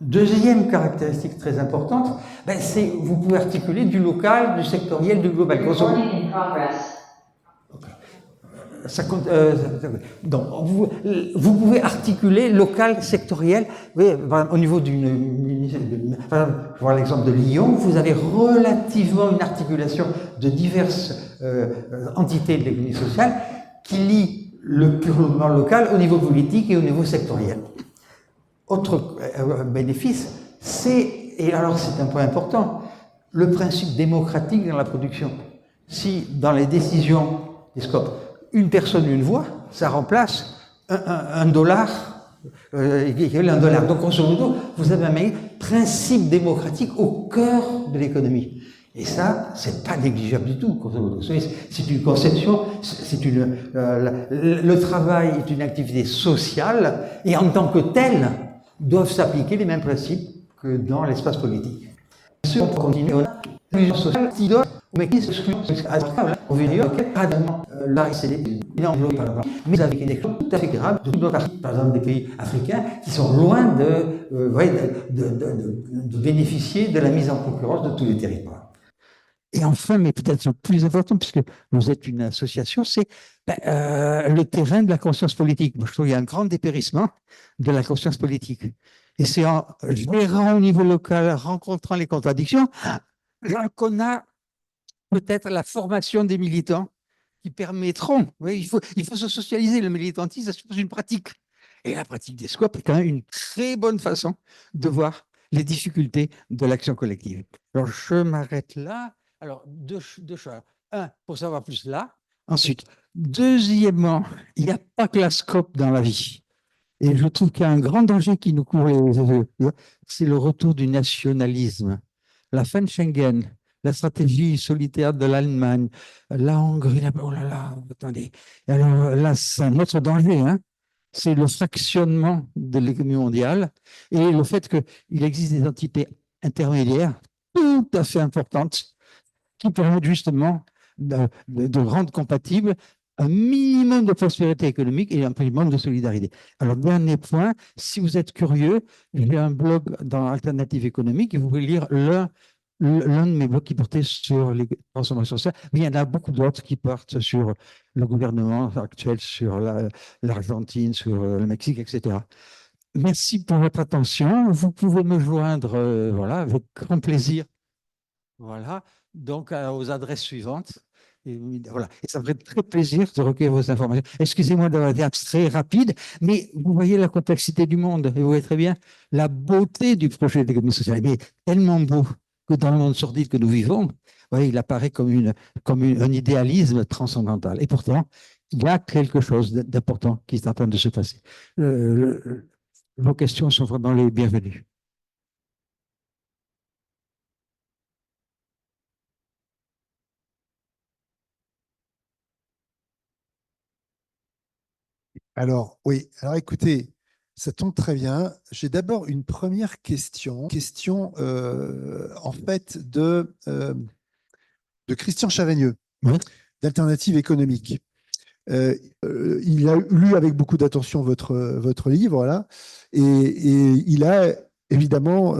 Deuxième caractéristique très importante, c'est vous pouvez articuler du local, du sectoriel, du global. Ça compte, donc, vous pouvez articuler local, sectoriel. Vous voyez, au niveau d'une. Je vois l'exemple de Lyon, vous avez relativement une articulation de diverses entités de l'économie sociale qui lient le purement local au niveau politique et au niveau sectoriel. Autre bénéfice, et alors c'est un point important, le principe démocratique dans la production. Si dans les décisions des scopes, une personne, une voix, ça remplace un dollar, un dollar. Donc, grosso modo, vous avez un principe démocratique au cœur de l'économie. Et ça, c'est pas négligeable du tout, grosso modo. C'est une conception, le travail est une activité sociale, et en tant que telle, doivent s'appliquer les mêmes principes que dans l'espace politique. Bien sûr, on peut continuer, on a plusieurs sociales qui doivent mais qui s'excluent au venir, là, c'est des enveloppes, mais avec des choses tout à fait graves de d'autres parties, par exemple des pays africains, qui sont loin de bénéficier de la mise en concurrence de tous les territoires. Et enfin, mais peut-être le plus important, puisque vous êtes une association, c'est le terrain de la conscience politique. Moi, je trouve qu'il y a un grand dépérissement de la conscience politique. Et c'est en gérant au niveau local, rencontrant les contradictions, qu'on a peut-être la formation des militants qui permettront, il faut se socialiser, le militantisme, ça suppose une pratique. Et la pratique des scopes est quand même une très bonne façon de voir les difficultés de l'action collective. Alors, je m'arrête là. Alors, deux choses. Un, pour savoir plus là. Ensuite, deuxièmement, il n'y a pas que la scope dans la vie. Et je trouve qu'il y a un grand danger qui nous court, c'est le retour du nationalisme. La fin de Schengen, la stratégie solitaire de l'Allemagne, la Hongrie, oh là là, attendez. Alors là, c'est un autre danger, hein. C'est le fractionnement de l'économie mondiale et le fait qu'il existe des entités intermédiaires tout à fait importantes qui permettent justement de rendre compatible un minimum de prospérité économique et un minimum de solidarité. Alors, dernier point, si vous êtes curieux, j'ai un blog dans Alternative économique et vous pouvez lire l'un de mes blogs qui portait sur les transformations sociales, mais il y en a beaucoup d'autres qui portent sur le gouvernement actuel, sur l'Argentine, sur le Mexique, etc. Merci pour votre attention. Vous pouvez me joindre avec grand plaisir. Voilà, donc aux adresses suivantes. Et ça me ferait très plaisir de recueillir vos informations. Excusez-moi d'avoir été abstrait, rapide, mais vous voyez la complexité du monde et vous voyez très bien la beauté du projet d'économie sociale. Mais tellement beau que dans le monde sordide que nous vivons, il apparaît comme un idéalisme transcendantal. Et pourtant, il y a quelque chose d'important qui est en train de se passer. Vos questions sont vraiment les bienvenues. Alors, oui, alors écoutez, ça tombe très bien. J'ai d'abord une première question en fait de Christian Chavagneux, d'Alternative économique. Il a lu avec beaucoup d'attention votre livre, là, et il a évidemment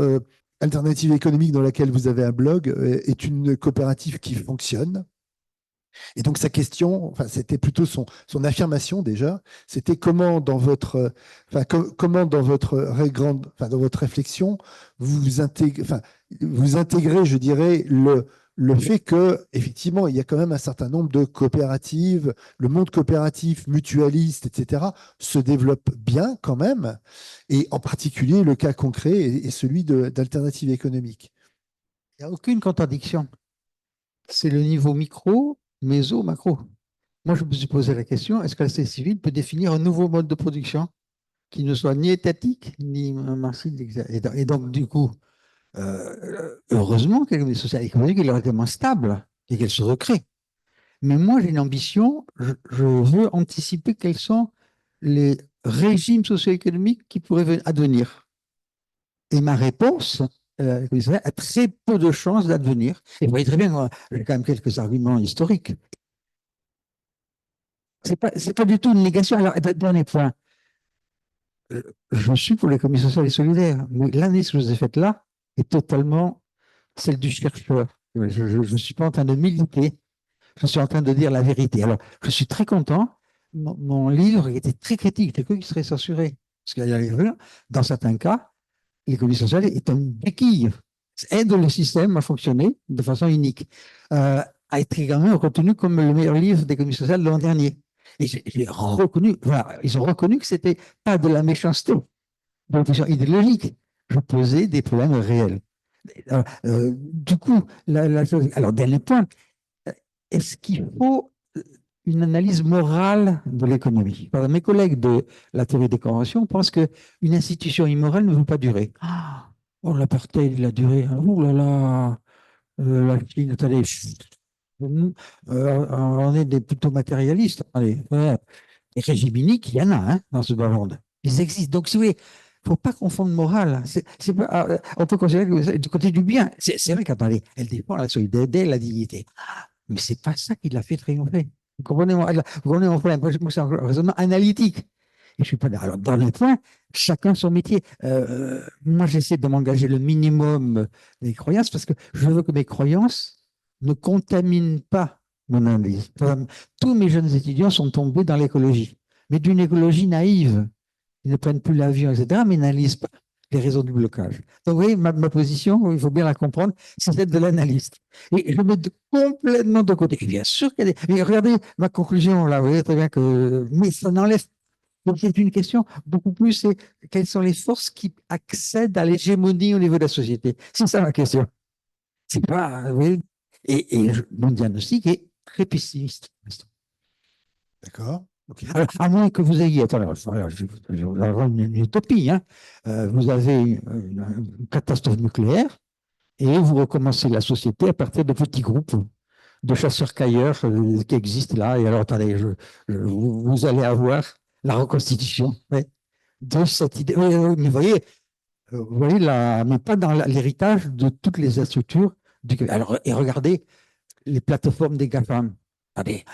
Alternative économique dans laquelle vous avez un blog est une coopérative qui fonctionne. Et donc sa question, c'était plutôt son affirmation déjà, c'était comment dans votre réflexion vous intégrez, je dirais, le fait que, effectivement, il y a quand même un certain nombre de coopératives, le monde coopératif, mutualiste, etc., se développe bien quand même, et en particulier le cas concret est celui d'alternatives économiques. Il n'y a aucune contradiction. C'est le niveau micro, méso, macro. Moi, je me suis posé la question, est-ce que la société civile peut définir un nouveau mode de production qui ne soit ni étatique, ni marxiste? Et donc, du coup, heureusement que l'économie sociale et économique est relativement stable et qu'elle se recrée. Mais moi, j'ai une ambition, je veux anticiper quels sont les régimes socio-économiques qui pourraient advenir. Et ma réponse a très peu de chances d'advenir. Et vous voyez très bien, j'ai quand même quelques arguments historiques. C'est pas du tout une négation. Alors, dernier point, je suis pour l'économie sociale et solidaire, mais l'analyse que je vous ai faite là est totalement celle du chercheur. Je ne suis pas en train de militer, je suis en train de dire la vérité. Alors, je suis très content. Mon livre était très critique, il était que qui serait censuré. Parce qu'il y a, dans certains cas, l'économie sociale est une béquille, aide le système à fonctionner de façon unique. A été également retenu comme le meilleur livre d'économie sociale de l'an dernier. Et j'ai reconnu, voilà, ils ont reconnu que c'était pas de la méchanceté, de la question idéologique. Je posais des problèmes réels. Du coup, alors, dernier point, est-ce qu'il faut une analyse morale de l'économie? Mes collègues de la théorie des conventions pensent qu'une institution immorale ne veut pas durer. Ah, oh, l'apartheid, il a duré. Oh là là, la Chine, attendez, on est des plutôt matérialistes. Allez, ouais. Les régimes uniques, il y en a dans ce bas monde. Ils existent. Donc, si vous voulez, il ne faut pas confondre morale. On peut considérer que c'est du côté du bien. C'est vrai qu'attendez, elle dépend de la solidarité, la dignité. Mais ce n'est pas ça qui l'a fait triompher. Vous comprenez mon problème? Moi, c'est un raisonnement analytique. Et je suis pas. Alors, dans le point, chacun son métier. Moi, j'essaie de m'engager le minimum des croyances parce que je veux que mes croyances ne contaminent pas mon analyse. Tous mes jeunes étudiants sont tombés dans l'écologie, mais d'une écologie naïve. Ils ne prennent plus l'avion, etc., mais n'analysent pas les raisons du blocage. Donc, vous voyez, ma position, il faut bien la comprendre, c'est celle de l'analyste. Et je me mets complètement de côté. Et bien sûr qu'il y a des... Mais regardez ma conclusion, là, vous voyez très bien que... Mais ça n'enlève... Donc, c'est une question beaucoup plus, c'est quelles sont les forces qui accèdent à l'hégémonie au niveau de la société. C'est ça ma question. C'est pas... Vous voyez, mon diagnostic est très pessimiste. D'accord. Ok. Alors, à moins que vous ayez, attends, je vais vous avoir une utopie, hein. Vous avez une catastrophe nucléaire et vous recommencez la société à partir de petits groupes de chasseurs-cueilleurs qui existent là. Et alors, attendez, vous allez avoir la reconstitution, ouais, de cette idée. Oui, oui, mais vous voyez mais pas dans l'héritage de toutes les structures. Alors, et regardez les plateformes des GAFAM. Attendez,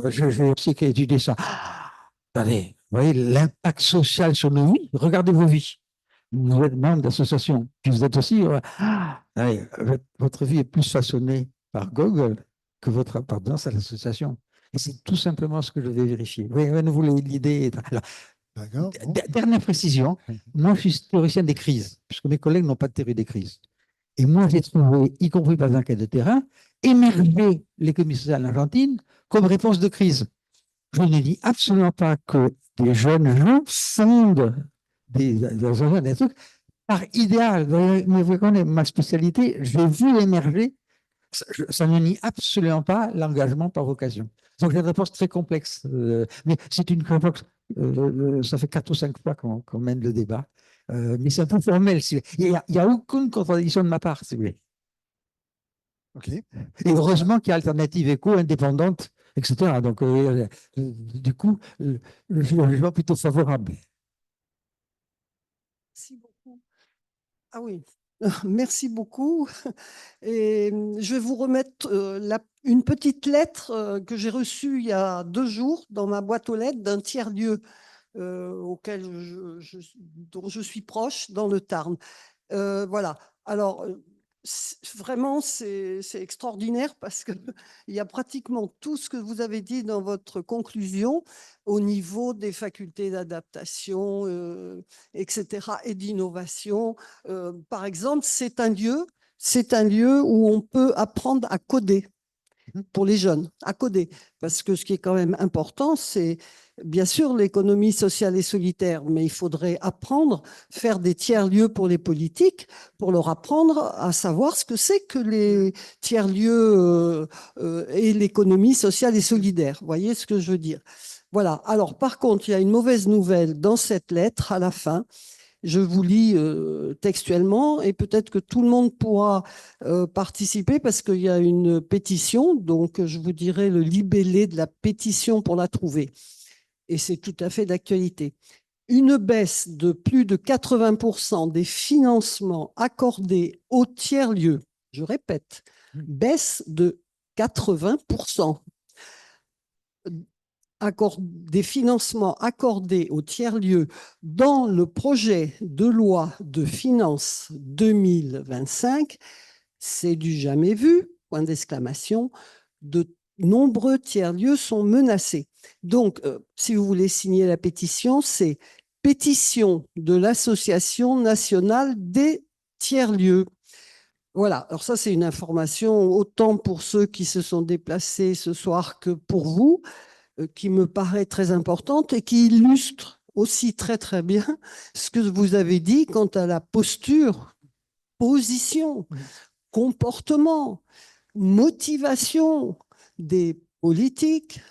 j'ai aussi étudié ça. Attendez, vous voyez l'impact social sur nos vies. Regardez vos vies. Vous êtes membre d'association. Puis vous êtes aussi. Allez, votre vie est plus façonnée par Google que votre appartenance à l'association. Et c'est tout simplement ce que je vais vérifier. Oui, vous voulez l'idée. Alors, dernière précision. Moi, je suis théoricien des crises, puisque mes collègues n'ont pas de théorie des crises. Et moi, j'ai trouvé, y compris par l'enquête de terrain, émerger l'économie sociale en Argentine comme réponse de crise. Je ne dis absolument pas que des jeunes gens fondent des trucs par idéal. Mais vous connaissez ma spécialité, j'ai vu émerger, ça ne nie absolument pas l'engagement par vocation. Donc j'ai une réponse très complexe. Mais c'est une réponse, ça fait 4 ou 5 fois qu'on mène le débat. Mais c'est un peu formel. Il n'y a aucune contradiction de ma part, si vous voulez. Okay. Et heureusement qu'il y a Alternative Éco, indépendante, etc. Donc, du coup, je vois plutôt favorable. Merci beaucoup. Ah oui, merci beaucoup. Et je vais vous remettre une petite lettre que j'ai reçue il y a 2 jours dans ma boîte aux lettres d'un tiers-lieu auquel dont je suis proche dans le Tarn. Voilà. Alors, vraiment, c'est extraordinaire parce qu'il y a pratiquement tout ce que vous avez dit dans votre conclusion au niveau des facultés d'adaptation, etc., et d'innovation. Par exemple, c'est un lieu, c'est un lieu où on peut apprendre à coder pour les jeunes, à coder. Parce que ce qui est quand même important, c'est bien sûr l'économie sociale et solidaire, mais il faudrait apprendre, faire des tiers-lieux pour les politiques, pour leur apprendre à savoir ce que c'est que les tiers-lieux et l'économie sociale et solidaire. Vous voyez ce que je veux dire? Voilà. Alors, par contre, il y a une mauvaise nouvelle dans cette lettre à la fin. Je vous lis textuellement et peut-être que tout le monde pourra participer parce qu'il y a une pétition. Donc, je vous dirai le libellé de la pétition pour la trouver. Et c'est tout à fait d'actualité. Une baisse de plus de 80% des financements accordés aux tiers-lieux. Je répète, baisse de 80% des financements accordés aux tiers-lieux dans le projet de loi de finances 2025, c'est du jamais vu, point d'exclamation, de nombreux tiers-lieux sont menacés. Donc, si vous voulez signer la pétition, c'est pétition de l'Association nationale des tiers-lieux. Voilà, alors ça c'est une information autant pour ceux qui se sont déplacés ce soir que pour vous, qui me paraît très importante et qui illustre aussi très très bien ce que vous avez dit quant à la posture, position, comportement, motivation des politiques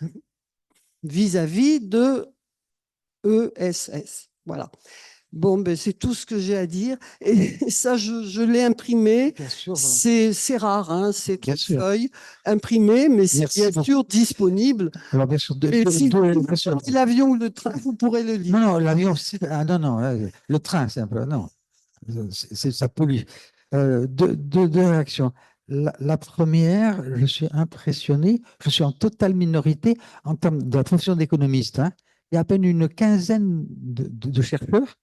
vis-à-vis de ESS. Voilà. Bon, ben, c'est tout ce que j'ai à dire. Et ça, je l'ai imprimé. Bien sûr. C'est rare, hein, c'est Bien une sûr. feuille imprimée, mais c'est Merci bien beaucoup. sûr disponible. Alors, bien sûr, Et si bien vous sûr. prenez l'avion ou le train, vous pourrez le lire. Non, non, l'avion, non, non, le train, c'est un peu, non, ça pollue. Deux réactions. La première, je suis impressionné, je suis en totale minorité en termes de la profession d'économiste, hein. Il y a à peine une quinzaine de chercheurs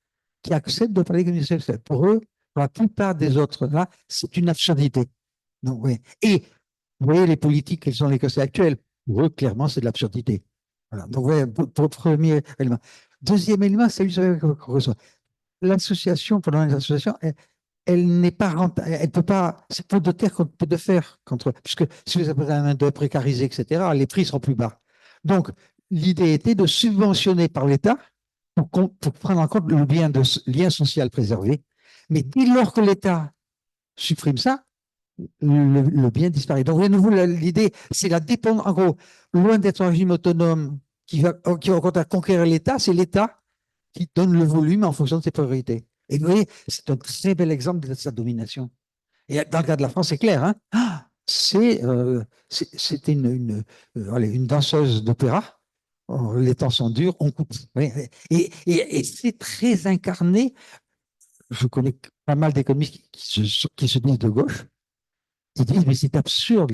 qui acceptent de parler d'économie sociale. Pour eux, pour la plupart des autres, là, c'est une absurdité. Donc, oui. Et vous voyez, les politiques, quels sont les conseils actuels? Pour eux, clairement, c'est de l'absurdité. Voilà. Donc, ouais, pour premier élément. Deuxième élément, c'est qu'on reçoit. L'association, pendant les associations, elle n'est pas rentable, elle peut pas, c'est pour de terre qu'on peut de faire contre, puisque si vous avez un main-d'œuvre précarisée, etc., les prix seront plus bas. Donc, l'idée était de subventionner par l'État pour prendre en compte le lien social préservé. Mais dès lors que l'État supprime ça, le bien disparaît. Donc, de nouveau, l'idée, c'est la dépendance. En gros, loin d'être un régime autonome qui va au contraire conquérir l'État, c'est l'État qui donne le volume en fonction de ses priorités. Et vous voyez, c'est un très bel exemple de sa domination. Et dans le cas de la France, c'est clair, hein. C'était une danseuse d'opéra. Oh, les temps sont durs, on coupe. Oui, et c'est très incarné. Je connais pas mal d'économistes qui se disent de gauche. Ils disent, mais c'est absurde,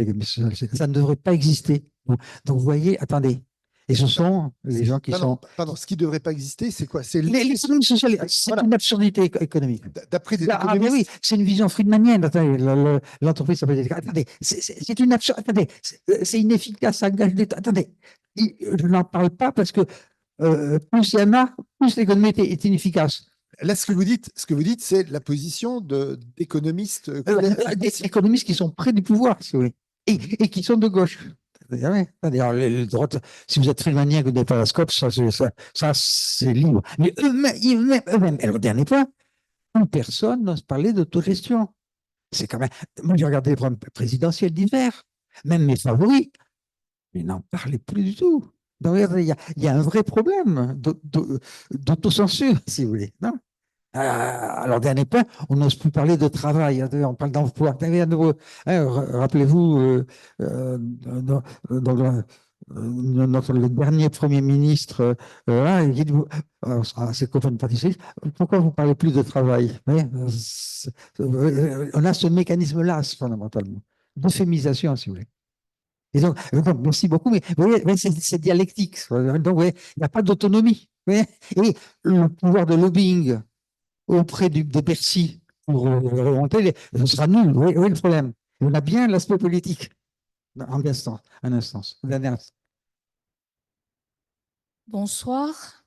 ça ne devrait pas exister. Donc, vous voyez, attendez. Et ce sont les gens qui sont. Pardon, ce qui ne devrait pas exister, c'est quoi? C'est L'économie sociale, c'est Voilà. une absurdité économique. D'après des Mais économistes. oui, c'est une vision friedmanienne. Attendez, l'entreprise s'appelle. Attendez, c'est une absurde. Attendez, c'est inefficace, ça engage des. Attendez, je n'en parle pas parce que plus il y en a, plus l'économie est inefficace. Là, ce que vous dites, c'est la position d'économistes. Des économistes qui sont près du pouvoir, si vous voulez, et qui sont de gauche. C'est-à-dire, les droites, si vous êtes friedmanien que vous n'avez pas la scope, ça c'est libre. Mais eux-mêmes. Et le dernier point, personne n'ose parler d'autogestion. C'est quand même. Moi, j'ai regardé les programmes présidentiels d'hiver, même mes favoris, mais n'en parlez plus du tout. Donc, il y a un vrai problème d'autocensure, si vous voulez. Non, alors, dernier point, on n'ose plus parler de travail, on parle d'emploi. Rappelez-vous, le dernier Premier ministre, il dit, ses copains de parti socialiste, pourquoi vous ne parlez plus de travail? On a ce mécanisme-là, fondamentalement, d'euphémisation, si vous voulez. Et donc, merci beaucoup, mais vous voyez, c'est dialectique. Donc, il n'y a pas d'autonomie. Et le pouvoir de lobbying auprès de Bercy pour remonter, ce sera nul. Oui, le problème. On a bien l'aspect politique. Un instant. Bonsoir.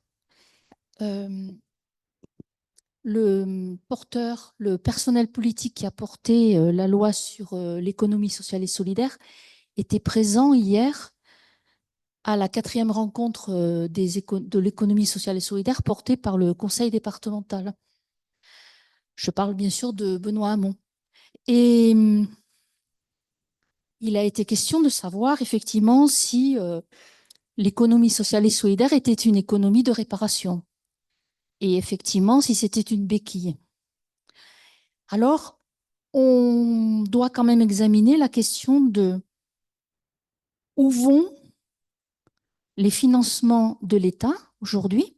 le personnel politique qui a porté la loi sur l'économie sociale et solidaire était présent hier à la 4e rencontre de l'économie sociale et solidaire portée par le conseil départemental. Je parle bien sûr de Benoît Hamon. Et il a été question de savoir effectivement si l'économie sociale et solidaire était une économie de réparation. Et effectivement, si c'était une béquille. Alors, on doit quand même examiner la question de où vont les financements de l'État aujourd'hui.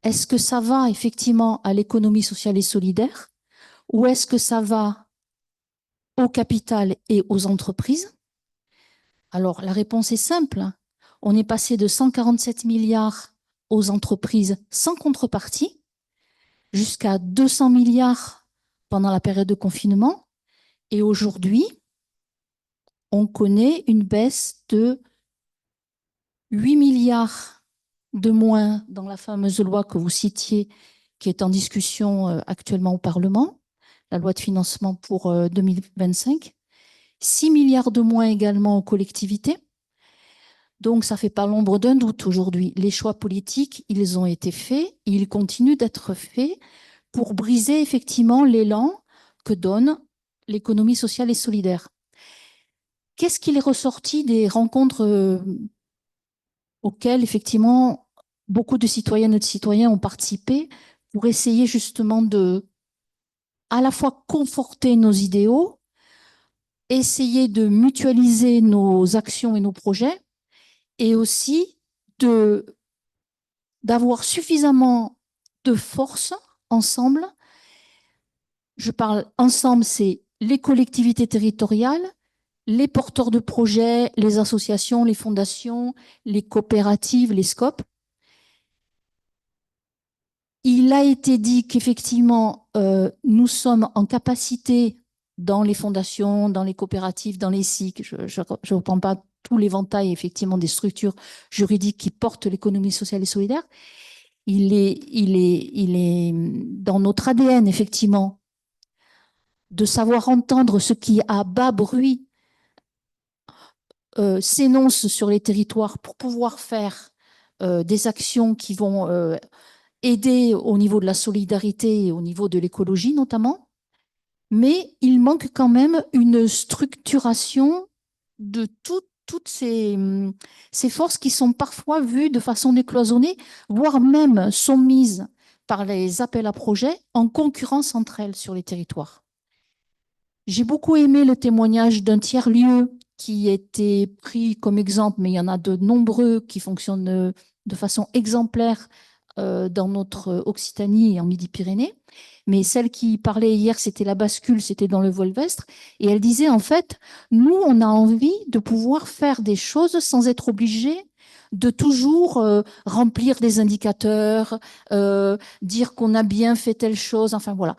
Est-ce que ça va effectivement à l'économie sociale et solidaire ou est-ce que ça va au capital et aux entreprises? Alors, la réponse est simple. On est passé de 147 milliards aux entreprises sans contrepartie jusqu'à 200 milliards pendant la période de confinement. Et aujourd'hui, on connaît une baisse de 8 milliards de moins dans la fameuse loi que vous citiez, qui est en discussion actuellement au Parlement, la loi de financement pour 2025. 6 milliards de moins également aux collectivités. Donc, ça ne fait pas l'ombre d'un doute aujourd'hui. Les choix politiques, ils ont été faits et ils continuent d'être faits pour briser effectivement l'élan que donne l'économie sociale et solidaire. Qu'est-ce qu'il est ressorti des rencontres auxquelles, effectivement, beaucoup de citoyennes et de citoyens ont participé pour essayer justement de, à la fois, conforter nos idéaux, essayer de mutualiser nos actions et nos projets, et aussi d'avoir suffisamment de force ensemble. Je parle ensemble, c'est les collectivités territoriales, les porteurs de projets, les associations, les fondations, les coopératives, les SCOP. Il a été dit qu'effectivement, nous sommes en capacité dans les fondations, dans les coopératives, dans les SIC, je ne reprends pas tout l'éventail effectivement des structures juridiques qui portent l'économie sociale et solidaire. Il est dans notre ADN, effectivement, de savoir entendre ce qui, à bas bruit, s'énonce sur les territoires pour pouvoir faire des actions qui vont aider au niveau de la solidarité et au niveau de l'écologie notamment. Mais il manque quand même une structuration de toutes ces forces qui sont parfois vues de façon décloisonnée, voire même sont mises par les appels à projets en concurrence entre elles sur les territoires. J'ai beaucoup aimé le témoignage d'un tiers-lieu qui était pris comme exemple, mais il y en a de nombreux qui fonctionnent de façon exemplaire dans notre Occitanie et en Midi-Pyrénées. Mais celle qui parlait hier, c'était la bascule, c'était dans le Volvestre. Et elle disait, en fait, nous, on a envie de pouvoir faire des choses sans être obligés de toujours remplir des indicateurs, dire qu'on a bien fait telle chose, enfin voilà.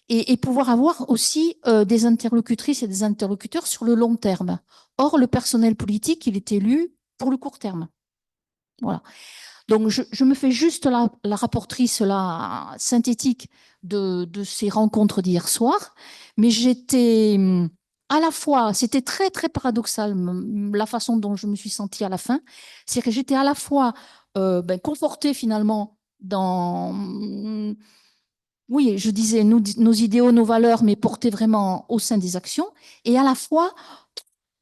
Et pouvoir avoir aussi des interlocutrices et des interlocuteurs sur le long terme. Or, le personnel politique, il est élu pour le court terme. Voilà. Donc, je me fais juste la rapportrice là, synthétique de ces rencontres d'hier soir, mais j'étais à la fois, c'était très, très paradoxal, la façon dont je me suis sentie à la fin, c'est que j'étais à la fois confortée finalement dans, oui, je disais nos idéaux, nos valeurs, mais portées vraiment au sein des actions, et à la fois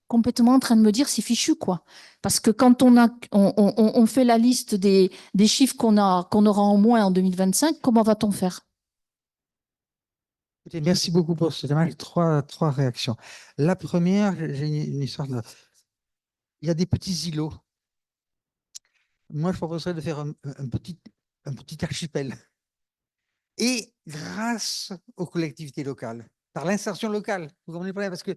complètement en train de me dire c'est fichu quoi. Parce que quand on fait la liste des chiffres qu'on aura en moins en 2025, comment va-t-on faire? Écoutez, merci beaucoup pour ce témoignage. Trois réactions. La première, j'ai une histoire de... Il y a des petits îlots. Moi, je proposerais de faire un petit archipel. Et grâce aux collectivités locales, par l'insertion locale, vous comprenez pas, parce qu'il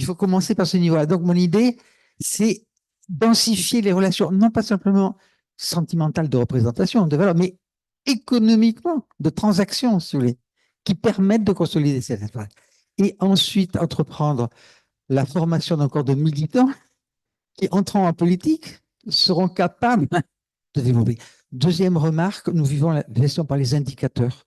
faut commencer par ce niveau-là. Donc, mon idée, c'est densifier les relations, non pas simplement sentimentales de représentation, de valeur, mais économiquement, de transactions, si vous voulez, qui permettent de consolider cette espace. Et ensuite, entreprendre la formation d'encore de militants qui, entrant en politique, seront capables de développer. Deuxième remarque, nous vivons la gestion par les indicateurs.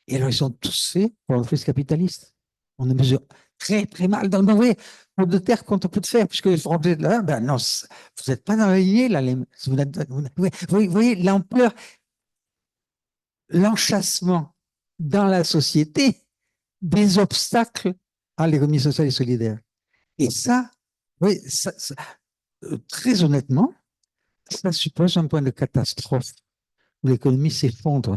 Et alors, ils sont tous faits pour l'entreprise capitaliste. On les mesure très, très mal. Donc, vous voyez, peu de terre contre peu de fer, puisque vous de là, ben non, vous n'êtes pas dans la lignée, là. Vous voyez l'ampleur, l'enchâssement dans la société des obstacles à l'économie sociale et solidaire. Et ça, oui, très honnêtement, ça suppose un point de catastrophe où l'économie s'effondre.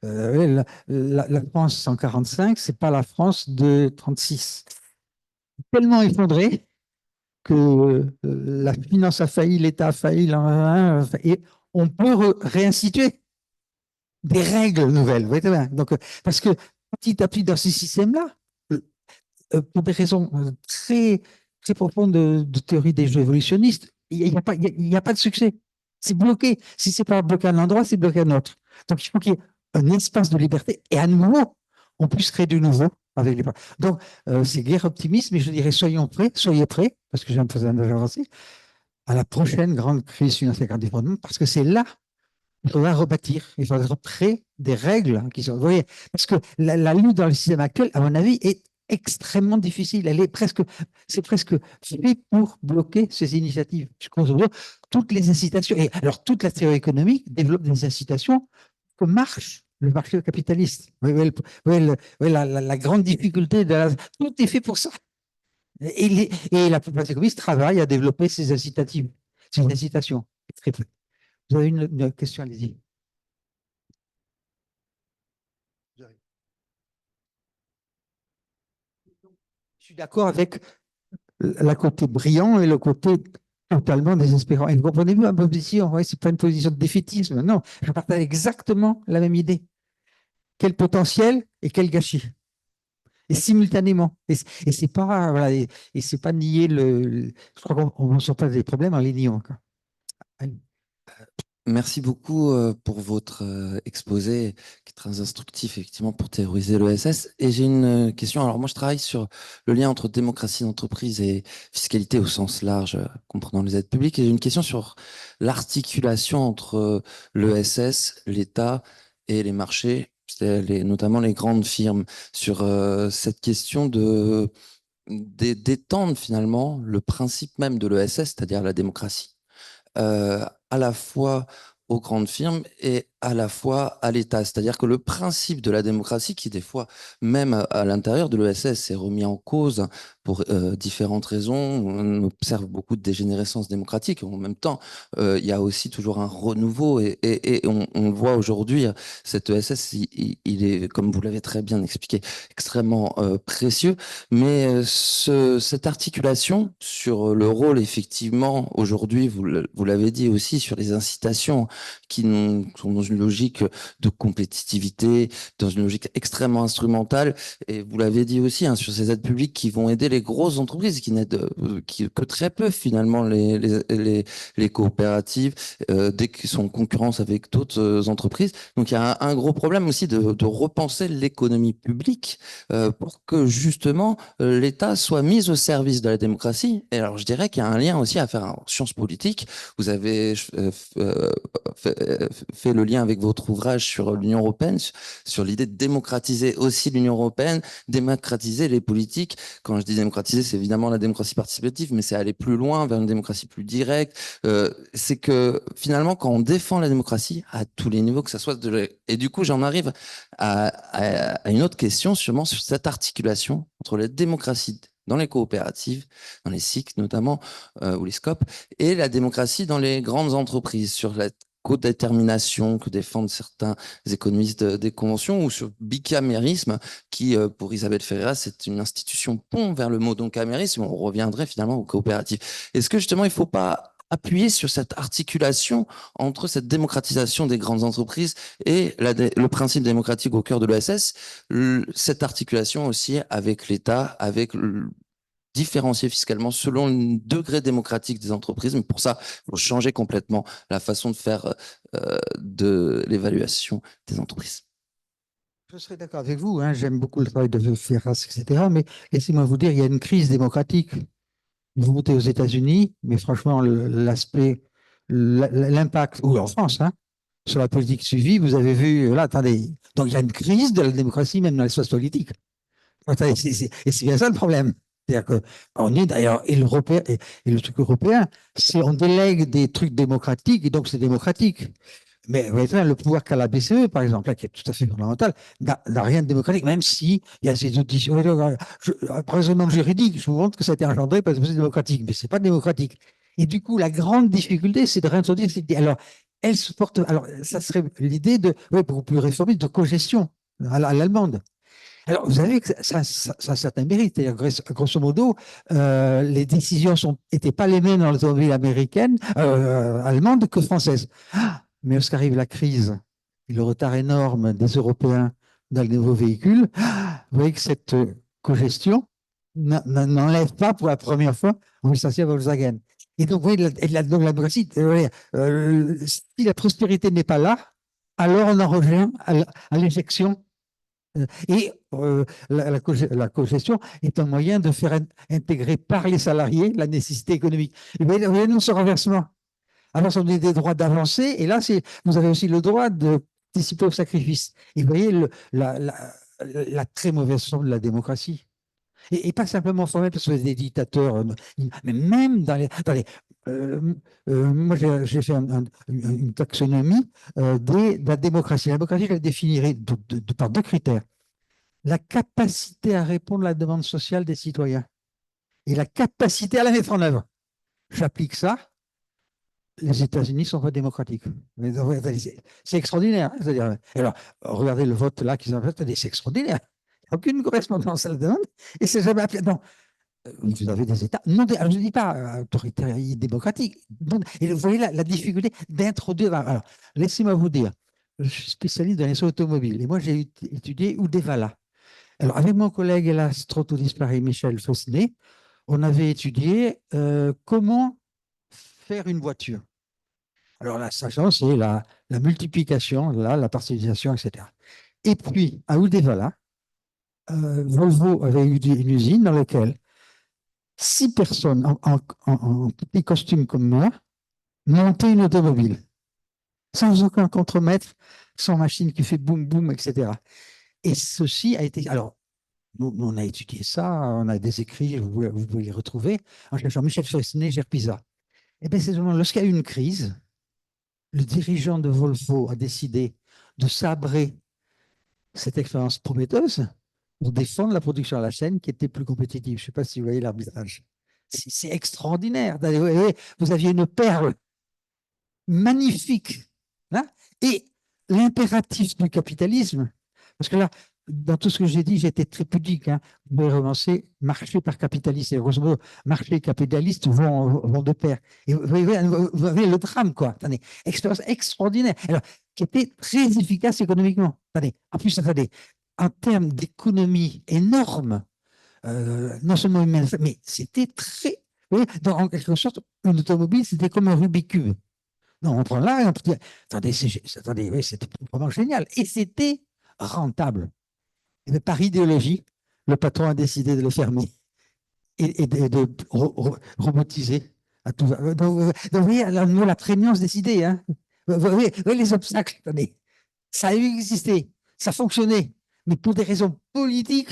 La France en 45, c'est pas la France de 36. Tellement effondrée que la finance a failli, l'État a failli, et on peut réinstituer des règles nouvelles. Vous voyez, donc, parce que petit à petit dans ce système-là, pour des raisons très, très profondes de théorie des jeux évolutionnistes, il n'y a pas de succès. C'est bloqué. Si ce n'est pas bloqué à un endroit, c'est bloqué à un autre. Donc, il faut qu'il y ait un espace de liberté et à nouveau, on puisse créer du nouveau avec les. Donc, c'est guère optimiste, mais je dirais soyez prêts, parce que j'ai un peu avancé, à la prochaine grande crise financière d'effondrement, parce que c'est là il faudra rebâtir, il faudra créer des règles qui sont. Vous voyez, parce que la lutte dans le système actuel, à mon avis, est extrêmement difficile. C'est presque fait pour bloquer ces initiatives. Toutes les incitations, et alors toute la théorie économique développe des incitations que marche le marché capitaliste. Vous voyez, la grande difficulté tout est fait pour ça. Et la population économiste travaille à développer ces incitations. Vous avez une question, allez-y. Je suis d'accord avec le côté brillant et le côté totalement désespérant. Et vous comprenez bien ma position, ce n'est pas une position de défaitisme, non, je partage exactement la même idée. Quel potentiel et quel gâchis. Et simultanément. Et c'est pas, voilà, et c'est pas nier je crois qu'on ne sort pas des problèmes en les niant. Merci beaucoup pour votre exposé qui est très instructif effectivement pour théoriser l'ESS. Et j'ai une question. Alors moi je travaille sur le lien entre démocratie d'entreprise et fiscalité au sens large, comprenant les aides publiques. Et j'ai une question sur l'articulation entre l'ESS, l'État et les marchés, notamment les grandes firmes, sur cette question d'étendre finalement le principe même de l'ESS, c'est-à-dire la démocratie. À la fois aux grandes firmes et à la fois à l'État. C'est-à-dire que le principe de la démocratie, qui des fois, même à l'intérieur de l'ESS, est remis en cause pour différentes raisons. On observe beaucoup de dégénérescence démocratique. En même temps, il y a aussi toujours un renouveau et on le voit aujourd'hui, cet ESS, il est, comme vous l'avez très bien expliqué, extrêmement précieux. Mais cette articulation sur le rôle, effectivement, aujourd'hui, vous l'avez dit aussi, sur les incitations qui sont dans une logique de compétitivité, dans une logique extrêmement instrumentale. Et vous l'avez dit aussi, sur ces aides publiques qui vont aider les grosses entreprises, qui n'aident que très peu finalement les coopératives, dès qu'ils sont en concurrence avec d'autres entreprises. Donc il y a un gros problème aussi de repenser l'économie publique pour que justement l'État soit mis au service de la démocratie. Et alors je dirais qu'il y a un lien aussi à faire en sciences politiques. Vous avez fait le lien avec votre ouvrage sur l'Union européenne, sur l'idée de démocratiser aussi l'Union européenne, démocratiser les politiques. Quand je dis démocratiser, c'est évidemment la démocratie participative, mais c'est aller plus loin vers une démocratie plus directe. C'est que finalement, quand on défend la démocratie à tous les niveaux, que ça soit et du coup, j'en arrive à une autre question, sûrement sur cette articulation entre la démocratie dans les coopératives, dans les SIC notamment, ou les SCOP, et la démocratie dans les grandes entreprises, sur la codétermination que défendent certains économistes des conventions, ou sur bicamérisme, qui, pour Isabelle Ferreira, c'est une institution pont vers le mot camérisme. On reviendrait finalement aux coopératives. Est-ce que justement, il ne faut pas appuyer sur cette articulation entre cette démocratisation des grandes entreprises et le principe démocratique au cœur de l'ESS, cette articulation aussi avec l'État, avec différencier fiscalement selon le degré démocratique des entreprises. Mais pour ça, il faut changer complètement la façon de faire de l'évaluation des entreprises. Je serais d'accord avec vous, j'aime beaucoup le travail de Ferras, etc. Mais laissez-moi vous dire, il y a une crise démocratique. Vous votez aux États-Unis, mais franchement, l'impact, ou en France, sur la politique suivie, vous avez vu, là, attendez, donc il y a une crise de la démocratie, même dans l'espace politique. Attendez, et c'est bien ça le problème. C'est-à-dire que on est d'ailleurs, et le truc européen, c'est on délègue des trucs démocratiques, et donc c'est démocratique. Mais vous voyez, le pouvoir qu'a la BCE, par exemple, là, qui est tout à fait fondamental, n'a rien de démocratique, même s'il y a ces auditions. Par raisonnement juridique, je vous montre que ça a été engendré parce que c'est démocratique, mais ce n'est pas démocratique. Et du coup, la grande difficulté, c'est de réintroduire cette idée. Alors, elle se porte. Alors, ça serait l'idée de, oui, beaucoup plus réformiste, de cogestion à l'allemande. Alors, vous savez que ça a certains mérites. Grosso modo, les décisions n'étaient pas les mêmes dans l'automobile américaine, allemande que française. Mais lorsqu'arrive la crise et le retard énorme des Européens dans les nouveaux véhicules, vous voyez que cette cogestion n'enlève pas pour la première fois en licencié Volkswagen. Et donc, vous voyez, la démocratie, si la prospérité n'est pas là, alors on en revient à l'éjection. Et la cogestion est un moyen de faire intégrer par les salariés la nécessité économique. Et vous voyez, nous, ce renversement. Alors, on a des droits d'avancer, et là, vous avez aussi le droit de participer au sacrifice. Et vous voyez la très mauvaise forme de la démocratie. Et pas simplement formelle, parce que vous avez des dictateurs, mais même moi, j'ai fait une taxonomie de la démocratie. La démocratie, je la définirais par deux critères. La capacité à répondre à la demande sociale des citoyens et la capacité à la mettre en œuvre. J'applique ça. Les États-Unis ne sont pas démocratiques. C'est extraordinaire. Hein, c'est-à-dire, alors, regardez le vote là qu'ils ont fait, c'est extraordinaire. Il n'y a aucune correspondance à la demande et c'est jamais appelé. Non, vous avez des États. Non, alors, je ne dis pas autoritaire et démocratique. Et vous voyez la difficulté d'introduire. Alors, laissez-moi vous dire, je suis spécialiste dans les automobiles et moi j'ai étudié Uddevalla. Alors, avec mon collègue, hélas, trop tôt disparu, Michel Fossenet, on avait étudié comment faire une voiture. Alors, la sagesse, c'est la multiplication, la parcellisation, etc. Et puis, à Uddevalla, Volvo avait eu une usine dans laquelle 6 personnes en petit costume comme moi montaient une automobile, sans aucun contremaître, sans machine qui fait boum, boum, etc. Et ceci a été. Alors, nous, on a étudié ça, on a des écrits, vous pouvez les retrouver, en cherchant Michel Fresnay, Gerpisa. Et bien, c'est seulement lorsqu'il y a eu une crise, le dirigeant de Volvo a décidé de sabrer cette expérience prometteuse pour défendre la production à la chaîne qui était plus compétitive. Je ne sais pas si vous voyez l'arbitrage. C'est extraordinaire. Vous aviez une perle magnifique. Hein, et l'impératif du capitalisme, parce que là, dans tout ce que j'ai dit, j'étais très pudique. Hein. Vous pouvez relancer marché par capitaliste. Et grosso modo, marché et capitaliste vont de pair. Et vous avez le drame, quoi. Attendez, expérience extraordinaire. Alors, qui était très efficace économiquement. Attendez, en plus, attendez, en termes d'économie énorme, non seulement humaine, mais c'était très. Vous voyez, en quelque sorte, une automobile, c'était comme un Rubik's Cube. Non, on prend là et on peut dire, attendez, oui, c'était vraiment génial. Et c'était rentable. Et par idéologie, le patron a décidé de le fermer et de robotiser à tout va. Donc, vous voyez, la prégnance des idées. Hein. Vous voyez les obstacles, attendez. Ça a existé, ça fonctionnait, mais pour des raisons politiques,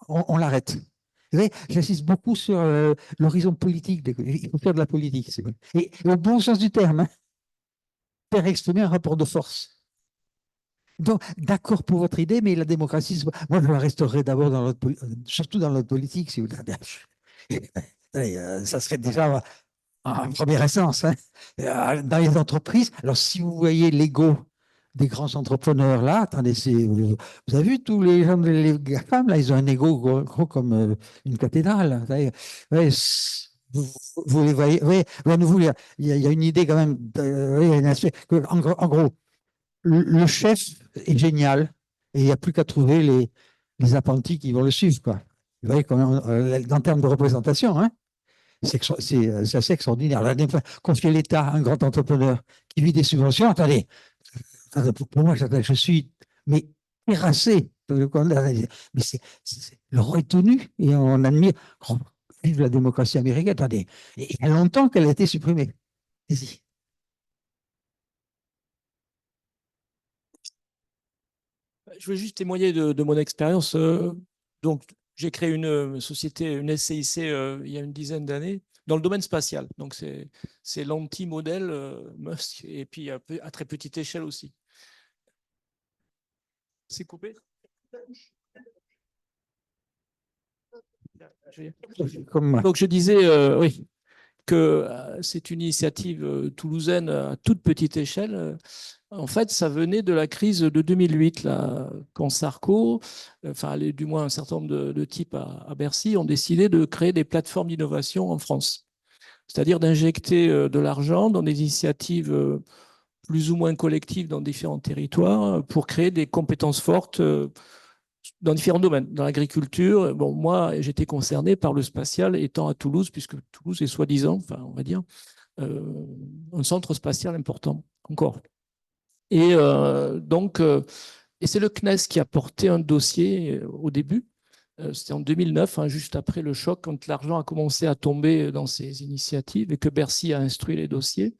on l'arrête. J'insiste beaucoup sur l'horizon politique. Il faut faire de la politique. Et au bon sens du terme, hein, faire exprimer un rapport de force. Donc, d'accord pour votre idée, mais la démocratie, moi, je la resterai d'abord surtout dans notre politique, si vous voulez. Ça serait déjà en première essence. Hein. Dans les entreprises, alors si vous voyez l'ego des grands entrepreneurs là, attendez, vous avez vu tous les gens, les femmes là, ils ont un ego gros comme une cathédrale. Vous les voyez, il y a une idée quand même, en gros, le chef est génial et il n'y a plus qu'à trouver les apprentis qui vont le suivre. Quoi. Vous voyez, en termes de représentation, hein, c'est assez extraordinaire. Confier l'État à un grand entrepreneur qui vit des subventions, attendez, pour moi, je suis terrassé. Mais le roi est tenu et on admire. Vive la démocratie américaine, attendez. Il y a longtemps qu'elle a été supprimée. Vas-y. Je veux juste témoigner de mon expérience. Donc, j'ai créé une société, une SCIC, il y a une dizaine d'années, dans le domaine spatial. Donc, c'est l'anti-modèle Musk, et puis à très petite échelle aussi. C'est coupé? Donc, je disais, oui, que c'est une initiative toulousaine à toute petite échelle. En fait, ça venait de la crise de 2008, là, quand Sarko, enfin, du moins un certain nombre de types à Bercy, ont décidé de créer des plateformes d'innovation en France. C'est-à-dire d'injecter de l'argent dans des initiatives plus ou moins collectives dans différents territoires pour créer des compétences fortes dans différents domaines. Dans l'agriculture, bon, moi, j'étais concerné par le spatial étant à Toulouse, puisque Toulouse est soi-disant, enfin, on va dire, un centre spatial important encore. Et donc, et c'est le CNES qui a porté un dossier au début. C'était en 2009, hein, juste après le choc, quand l'argent a commencé à tomber dans ces initiatives et que Bercy a instruit les dossiers.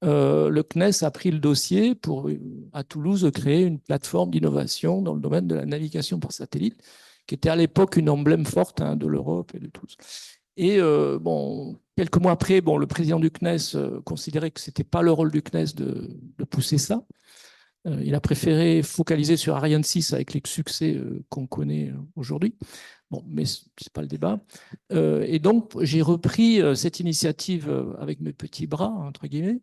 Le CNES a pris le dossier pour, à Toulouse, créer une plateforme d'innovation dans le domaine de la navigation par satellite, qui était à l'époque une emblème forte, hein, de l'Europe et de Toulouse. Et bon, quelques mois après, bon, le président du CNES considérait que ce n'était pas le rôle du CNES de pousser ça. Il a préféré focaliser sur Ariane 6 avec les succès qu'on connaît aujourd'hui. Bon, mais ce n'est pas le débat. Et donc, j'ai repris cette initiative avec mes petits bras, entre guillemets.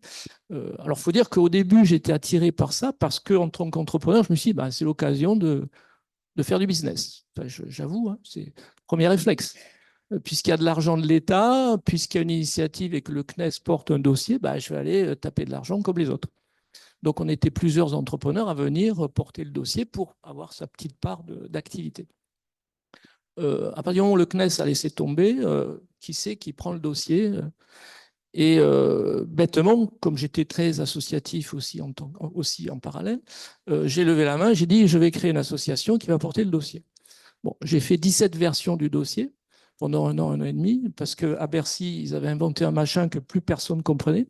Alors, il faut dire qu'au début, j'étais attiré par ça parce qu'en tant qu'entrepreneur, je me suis dit, bah, c'est l'occasion de faire du business. Enfin, j'avoue, hein, c'est le premier réflexe. Puisqu'il y a de l'argent de l'État, puisqu'il y a une initiative et que le CNES porte un dossier, bah, je vais aller taper de l'argent comme les autres. Donc, on était plusieurs entrepreneurs à venir porter le dossier pour avoir sa petite part d'activité. À partir du moment où le CNES a laissé tomber, qui c'est qui prend le dossier? Et bêtement, comme j'étais très associatif aussi en parallèle, j'ai levé la main, j'ai dit je vais créer une association qui va porter le dossier. Bon, j'ai fait 17 versions du dossier pendant un an et demi, parce qu'à Bercy, ils avaient inventé un machin que plus personne ne comprenait.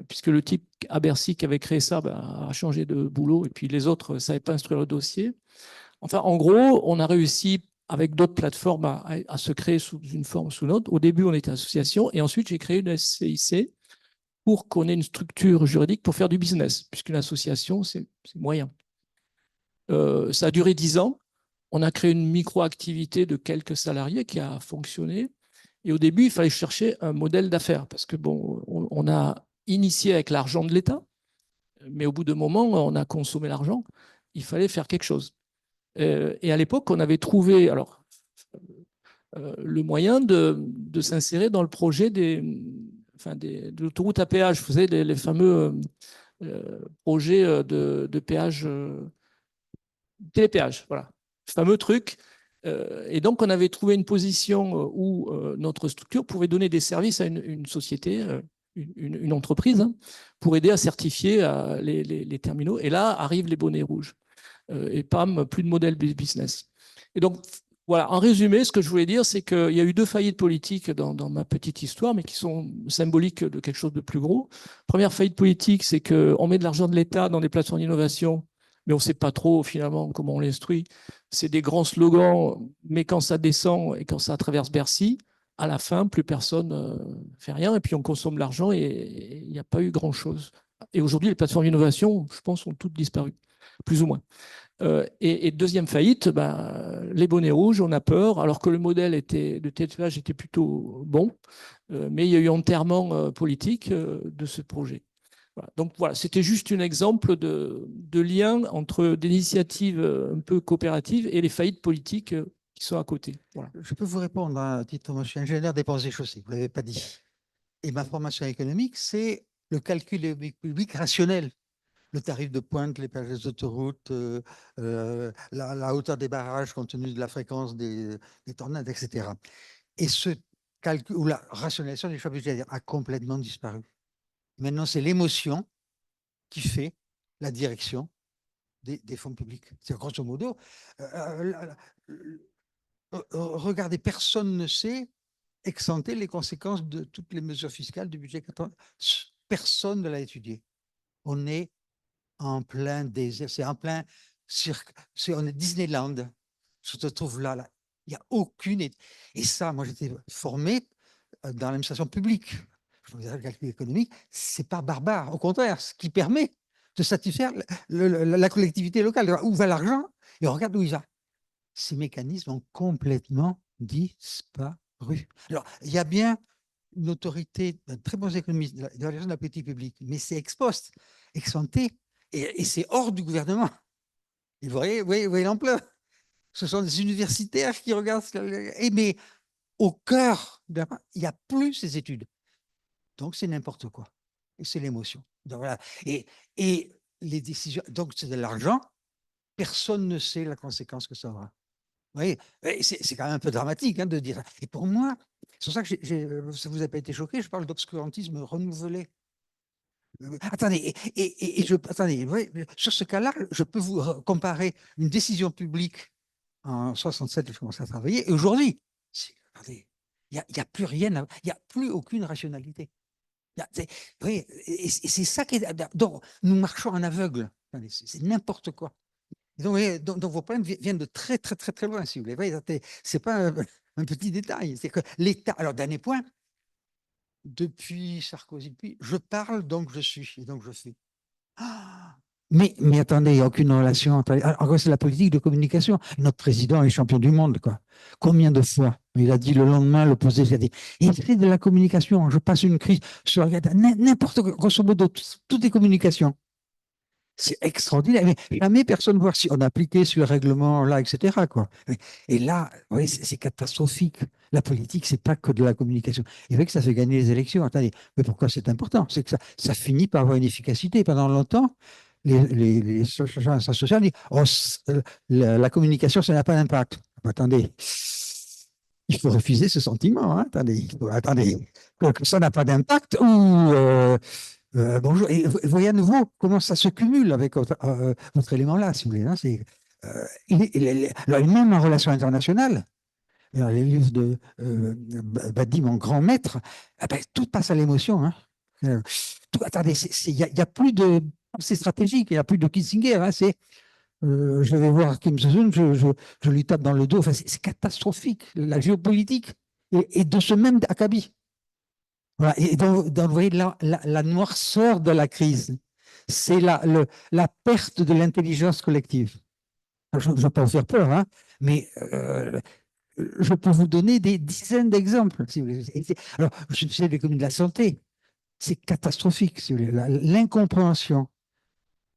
Puisque le type à Bercy qui avait créé ça a changé de boulot et puis les autres ne savaient pas instruire le dossier. Enfin, en gros, on a réussi avec d'autres plateformes à se créer sous une forme ou sous une autre. Au début, on était association et ensuite, j'ai créé une SCIC pour qu'on ait une structure juridique pour faire du business, puisqu'une association, c'est moyen. Ça a duré 10 ans. On a créé une micro-activité de quelques salariés qui a fonctionné. Et au début, il fallait chercher un modèle d'affaires parce que bon, on a initié avec l'argent de l'État, mais au bout d'un moment, on a consommé l'argent. Il fallait faire quelque chose. Et à l'époque, on avait trouvé le moyen de s'insérer dans le projet de l'autoroute à péage. Vous savez, les fameux projets de péage, télépéage, voilà, fameux truc. Et donc, on avait trouvé une position où notre structure pouvait donner des services à une société, une entreprise, hein, pour aider à certifier les terminaux. Et là arrivent les bonnets rouges. Et pam, plus de modèle business. Et donc, voilà, en résumé, ce que je voulais dire, c'est qu'il y a eu 2 faillites politiques dans ma petite histoire, mais qui sont symboliques de quelque chose de plus gros. Première faillite politique, c'est qu'on met de l'argent de l'État dans des plateformes d'innovation, mais on ne sait pas trop finalement comment on l'instruit. C'est des grands slogans, mais quand ça descend et quand ça traverse Bercy, à la fin, plus personne ne fait rien, et puis on consomme l'argent et il n'y a pas eu grand-chose. Et aujourd'hui, les plateformes d'innovation, je pense, ont toutes disparu, plus ou moins. Et deuxième faillite, les bonnets rouges, on a peur, alors que le modèle de TFH était plutôt bon, mais il y a eu enterrement politique de ce projet. Voilà. Donc voilà, c'était juste un exemple de lien entre des initiatives un peu coopératives et les faillites politiques qui sont à côté. Voilà. Je peux vous répondre à titre, moi je suis ingénieur des ponts et chaussées, vous ne l'avez pas dit. Et ma formation économique, c'est le calcul public rationnel. Le tarif de pointe, les péages des autoroutes, la hauteur des barrages compte tenu de la fréquence des tornades, etc. Et ce calcul, ou la rationalisation des choix budgétaires a complètement disparu. Maintenant, c'est l'émotion qui fait la direction des fonds publics. C'est grosso modo, regardez, personne ne sait exempter les conséquences de toutes les mesures fiscales du budget 80. Personne ne l'a étudié. On est en plein désert, c'est en plein si on est Disneyland, je te trouve là, là. Il n'y a aucune. Et ça, moi, j'étais formé dans l'administration publique. Je faisais le calcul économique, c'est pas barbare. Au contraire, ce qui permet de satisfaire la collectivité locale. Où va l'argent? Et on regarde où il va. Ces mécanismes ont complètement disparu. Alors, il y a bien une autorité, de très bons économistes de la politique publique, mais c'est ex post, ex ante, et c'est hors du gouvernement. Et vous voyez l'ampleur. Ce sont des universitaires qui regardent. Mais au cœur, il n'y a plus ces études. Donc, c'est n'importe quoi. Et c'est l'émotion. Donc, voilà. Et les décisions, donc c'est de l'argent. Personne ne sait la conséquence que ça aura. Vous voyez, c'est quand même un peu dramatique, hein, de dire ça. Et pour moi, c'est pour ça que ça vous a pas été choqué, je parle d'obscurantisme renouvelé. Attendez, attendez, sur ce cas-là, je peux vous comparer une décision publique en 67, je commençais à travailler, et aujourd'hui, il n'y a plus rien, il n'y a plus aucune rationalité. Et c'est ça qui est. Donc, nous marchons en aveugle. C'est n'importe quoi. Donc, vos problèmes viennent de très, très, très, très loin, si vous voulez. Ce n'est pas un petit détail. C'est que l'État. Alors, dernier point, depuis Sarkozy, je parle, donc je suis, et donc je fais. Ah, mais attendez, il n'y a aucune relation entre. Alors, c'est la politique de communication. Notre président est champion du monde, quoi. Combien de fois il a dit le lendemain, l'opposé, il a dit il fait de la communication, je passe une crise, je regarde n'importe quoi, grosso modo, toutes les communications. C'est extraordinaire. Mais jamais personne ne voit si on a appliqué sur le règlement là, etc. Quoi. Et là, oui, c'est catastrophique. La politique, c'est pas que de la communication. Et vrai que ça fait gagner les élections. Attendez, mais pourquoi c'est important? C'est que ça finit par avoir une efficacité. Pendant longtemps, les sociaux disent oh, la communication, ça n'a pas d'impact. Attendez, il faut refuser ce sentiment. Hein. Attendez, que ça n'a pas d'impact ou. Bonjour. Et vous voyez à nouveau comment ça se cumule avec votre élément-là, si vous voulez. Hein, alors, même en relation internationale, les livres de Badi, mon grand maître, tout passe à l'émotion. Hein. Attendez, il n'y a plus de pensée stratégique, il n'y a plus de Kissinger. Hein, je vais voir Kim Jong-un, je lui tape dans le dos. Enfin, c'est catastrophique, la géopolitique. Et de ce même acabit. Voilà. Et donc, vous voyez la noirceur de la crise, c'est la perte de l'intelligence collective. Je ne vais pas vous faire peur, hein, mais je peux vous donner des dizaines d'exemples. Si vous voulez. Alors, je sais l'économie de la santé, c'est catastrophique. Si vous voulez. L'incompréhension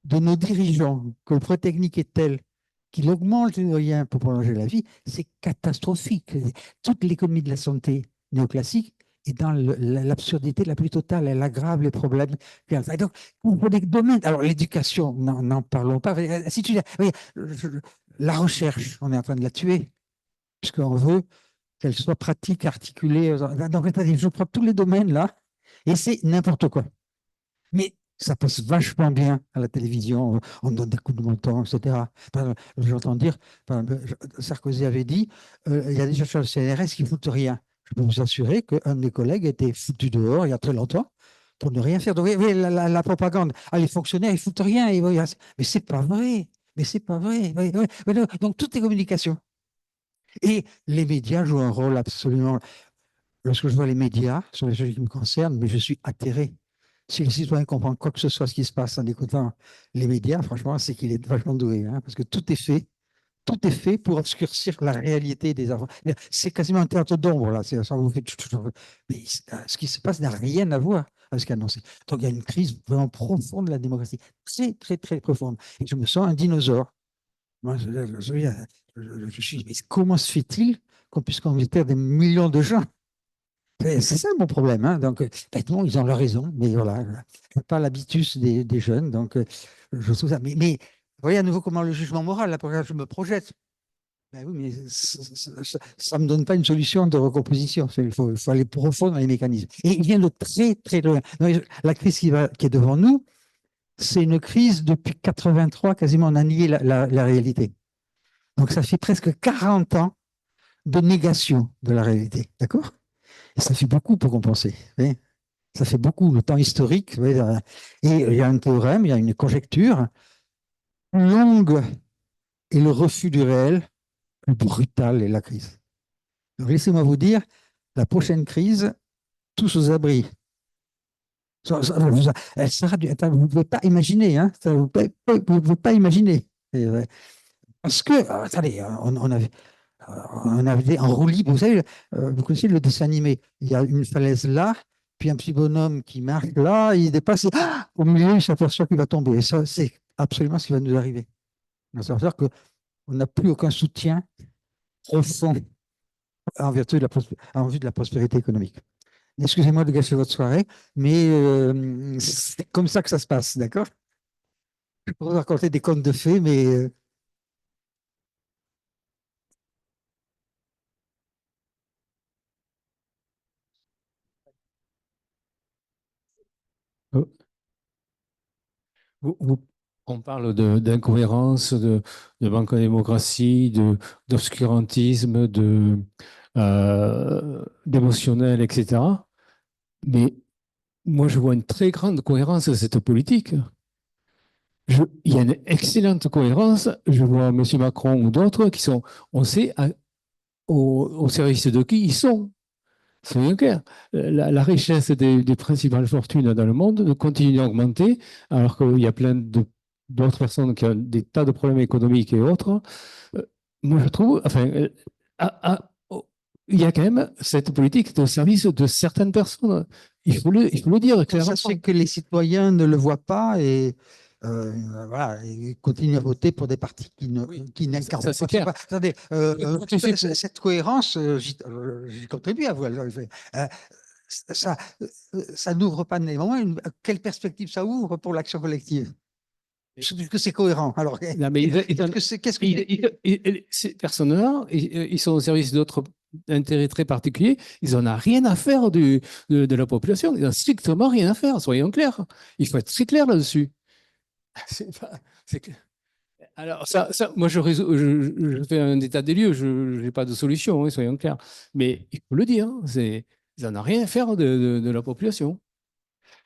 de nos dirigeants que le progrès technique est tel qu'il augmente les moyens pour prolonger la vie, c'est catastrophique. Toute l'économie de la santé néoclassique est dans l'absurdité la plus totale. Elle aggrave les problèmes. Et donc, pour des domaines, alors l'éducation, n'en parlons pas. Si tu, la recherche, on est en train de la tuer, puisqu'on veut qu'elle soit pratique, articulée. Donc, je prends tous les domaines là, et c'est n'importe quoi. Mais ça passe vachement bien à la télévision, on donne des coups de menton, etc. J'entends dire, Sarkozy avait dit, il y a des chercheurs de CNRS qui ne foutent rien. Je peux vous assurer qu'un de mes collègues était foutu dehors il y a très longtemps pour ne rien faire. Donc, la propagande, les fonctionnaires, ils ne foutent rien. Mais ce n'est pas vrai. Mais c'est pas vrai. Donc, toutes les communications. Et les médias jouent un rôle absolument. Lorsque je vois les médias sur les sujets qui me concernent, mais je suis atterré. Si le citoyen comprend quoi que ce soit ce qui se passe en écoutant les médias, franchement, c'est qu'il est vachement doué, hein, parce que tout est fait pour obscurcir la réalité des enfants. C'est quasiment un théâtre d'ombre, là. Mais ce qui se passe n'a rien à voir avec ce qu'a annoncé. Donc, il y a une crise vraiment profonde de la démocratie, très, très, très profonde. Et je me sens un dinosaure. Moi, je suis, mais comment se fait-il qu'on puisse convertir des millions de gens? C'est ça mon problème. Hein. Donc, bêtement, ils ont leur raison, mais voilà, pas l'habitus des jeunes. Donc, je trouve ça. Mais vous voyez à nouveau comment le jugement moral, là, je me projette. Ben oui, mais ça ne me donne pas une solution de recomposition. Il faut aller profond dans les mécanismes. Et il vient de très, très loin. La crise qui est devant nous, c'est une crise depuis 83, quasiment on a nié la réalité. Donc, ça fait presque 40 ans de négation de la réalité. D'accord ? Et ça fait beaucoup pour compenser. Oui, ça fait beaucoup, le temps historique. Oui, et il y a un théorème, il y a une conjecture longue et le refus du réel, plus brutal est la crise. Donc, laissez-moi vous dire, la prochaine crise, tous aux abris. Elle sera vous ne pouvez pas imaginer, hein, vous ne pouvez pas imaginer. Parce que, attendez, on avait en roue libre, vous savez, vous connaissez le dessin animé, il y a une falaise là, puis un petit bonhomme qui marche là, il dépasse, au milieu, il s'aperçoit qu'il va tomber. Et ça, c'est absolument ce qui va nous arriver. Ça veut dire qu'on n'a plus aucun soutien profond en vue de la prospérité économique. Excusez-moi de gâcher votre soirée, mais c'est comme ça que ça se passe, d'accord? Je pourrais vous raconter des contes de fées, mais On parle d'incohérence, de manque de démocratie, d'obscurantisme, d'émotionnel, etc. Mais moi, je vois une très grande cohérence de cette politique. Il y a une excellente cohérence. Je vois M. Macron ou d'autres qui sont, on sait au service de qui ils sont. Soyons clairs. La richesse des principales fortunes dans le monde continue d'augmenter, alors qu'il y a plein d'autres personnes qui ont des tas de problèmes économiques et autres. Moi, je trouve, enfin, il y a quand même cette politique au service de certaines personnes. Il faut le dire clairement. ça, c'est que les citoyens ne le voient pas et voilà, ils continuent à voter pour des partis qui n'incarnent pas. C'est clair. Attendez, cette cohérence, j'y contribue à vous. Ça n'ouvre pas néanmoins quelle perspective ça ouvre pour l'action collective? Est-ce que c'est cohérent? Alors, non, mais ces personnes-là, ils sont au service d'autres intérêts très particuliers. Ils n'en ont rien à faire de la population. Ils n'ont strictement rien à faire, soyons clairs. Il faut être très clair là-dessus. Alors, moi, je fais un état des lieux, je n'ai pas de solution, soyons clairs. Mais il faut le dire, ils n'en ont rien à faire de la population.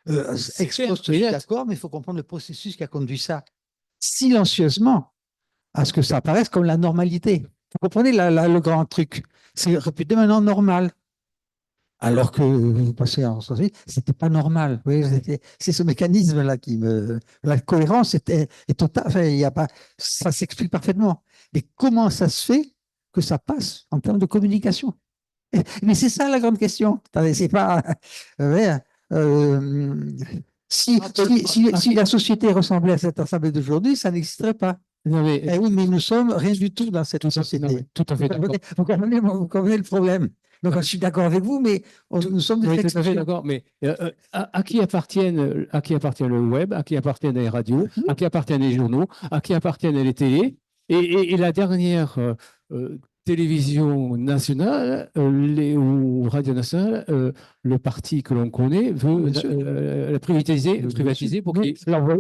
Je suis d'accord, mais il faut comprendre le processus qui a conduit ça silencieusement à ce que ça apparaisse comme la normalité. Vous comprenez le grand truc? C'est réputé maintenant normal. Alors que vous passez en société, c'était pas normal. C'est ce mécanisme-là qui me. La cohérence est totale. Enfin, il y a pas. Ça s'explique parfaitement. Mais comment ça se fait que ça passe en termes de communication? Mais c'est ça la grande question. C'est pas. Si la société ressemblait à cette assemblée d'aujourd'hui, ça n'existerait pas. Oui, mais nous sommes rien du tout dans cette société. Tout à fait. Vous comprenez le problème. Donc, je suis d'accord avec vous, mais nous sommes des tout à fait d'accord. Mais à qui appartient le web, à qui appartiennent les radios, à qui appartiennent les journaux, à qui appartiennent les télés? Et la dernière télévision nationale ou radio nationale, le parti que l'on connaît veut la privatiser pour qu'il. Alors, vous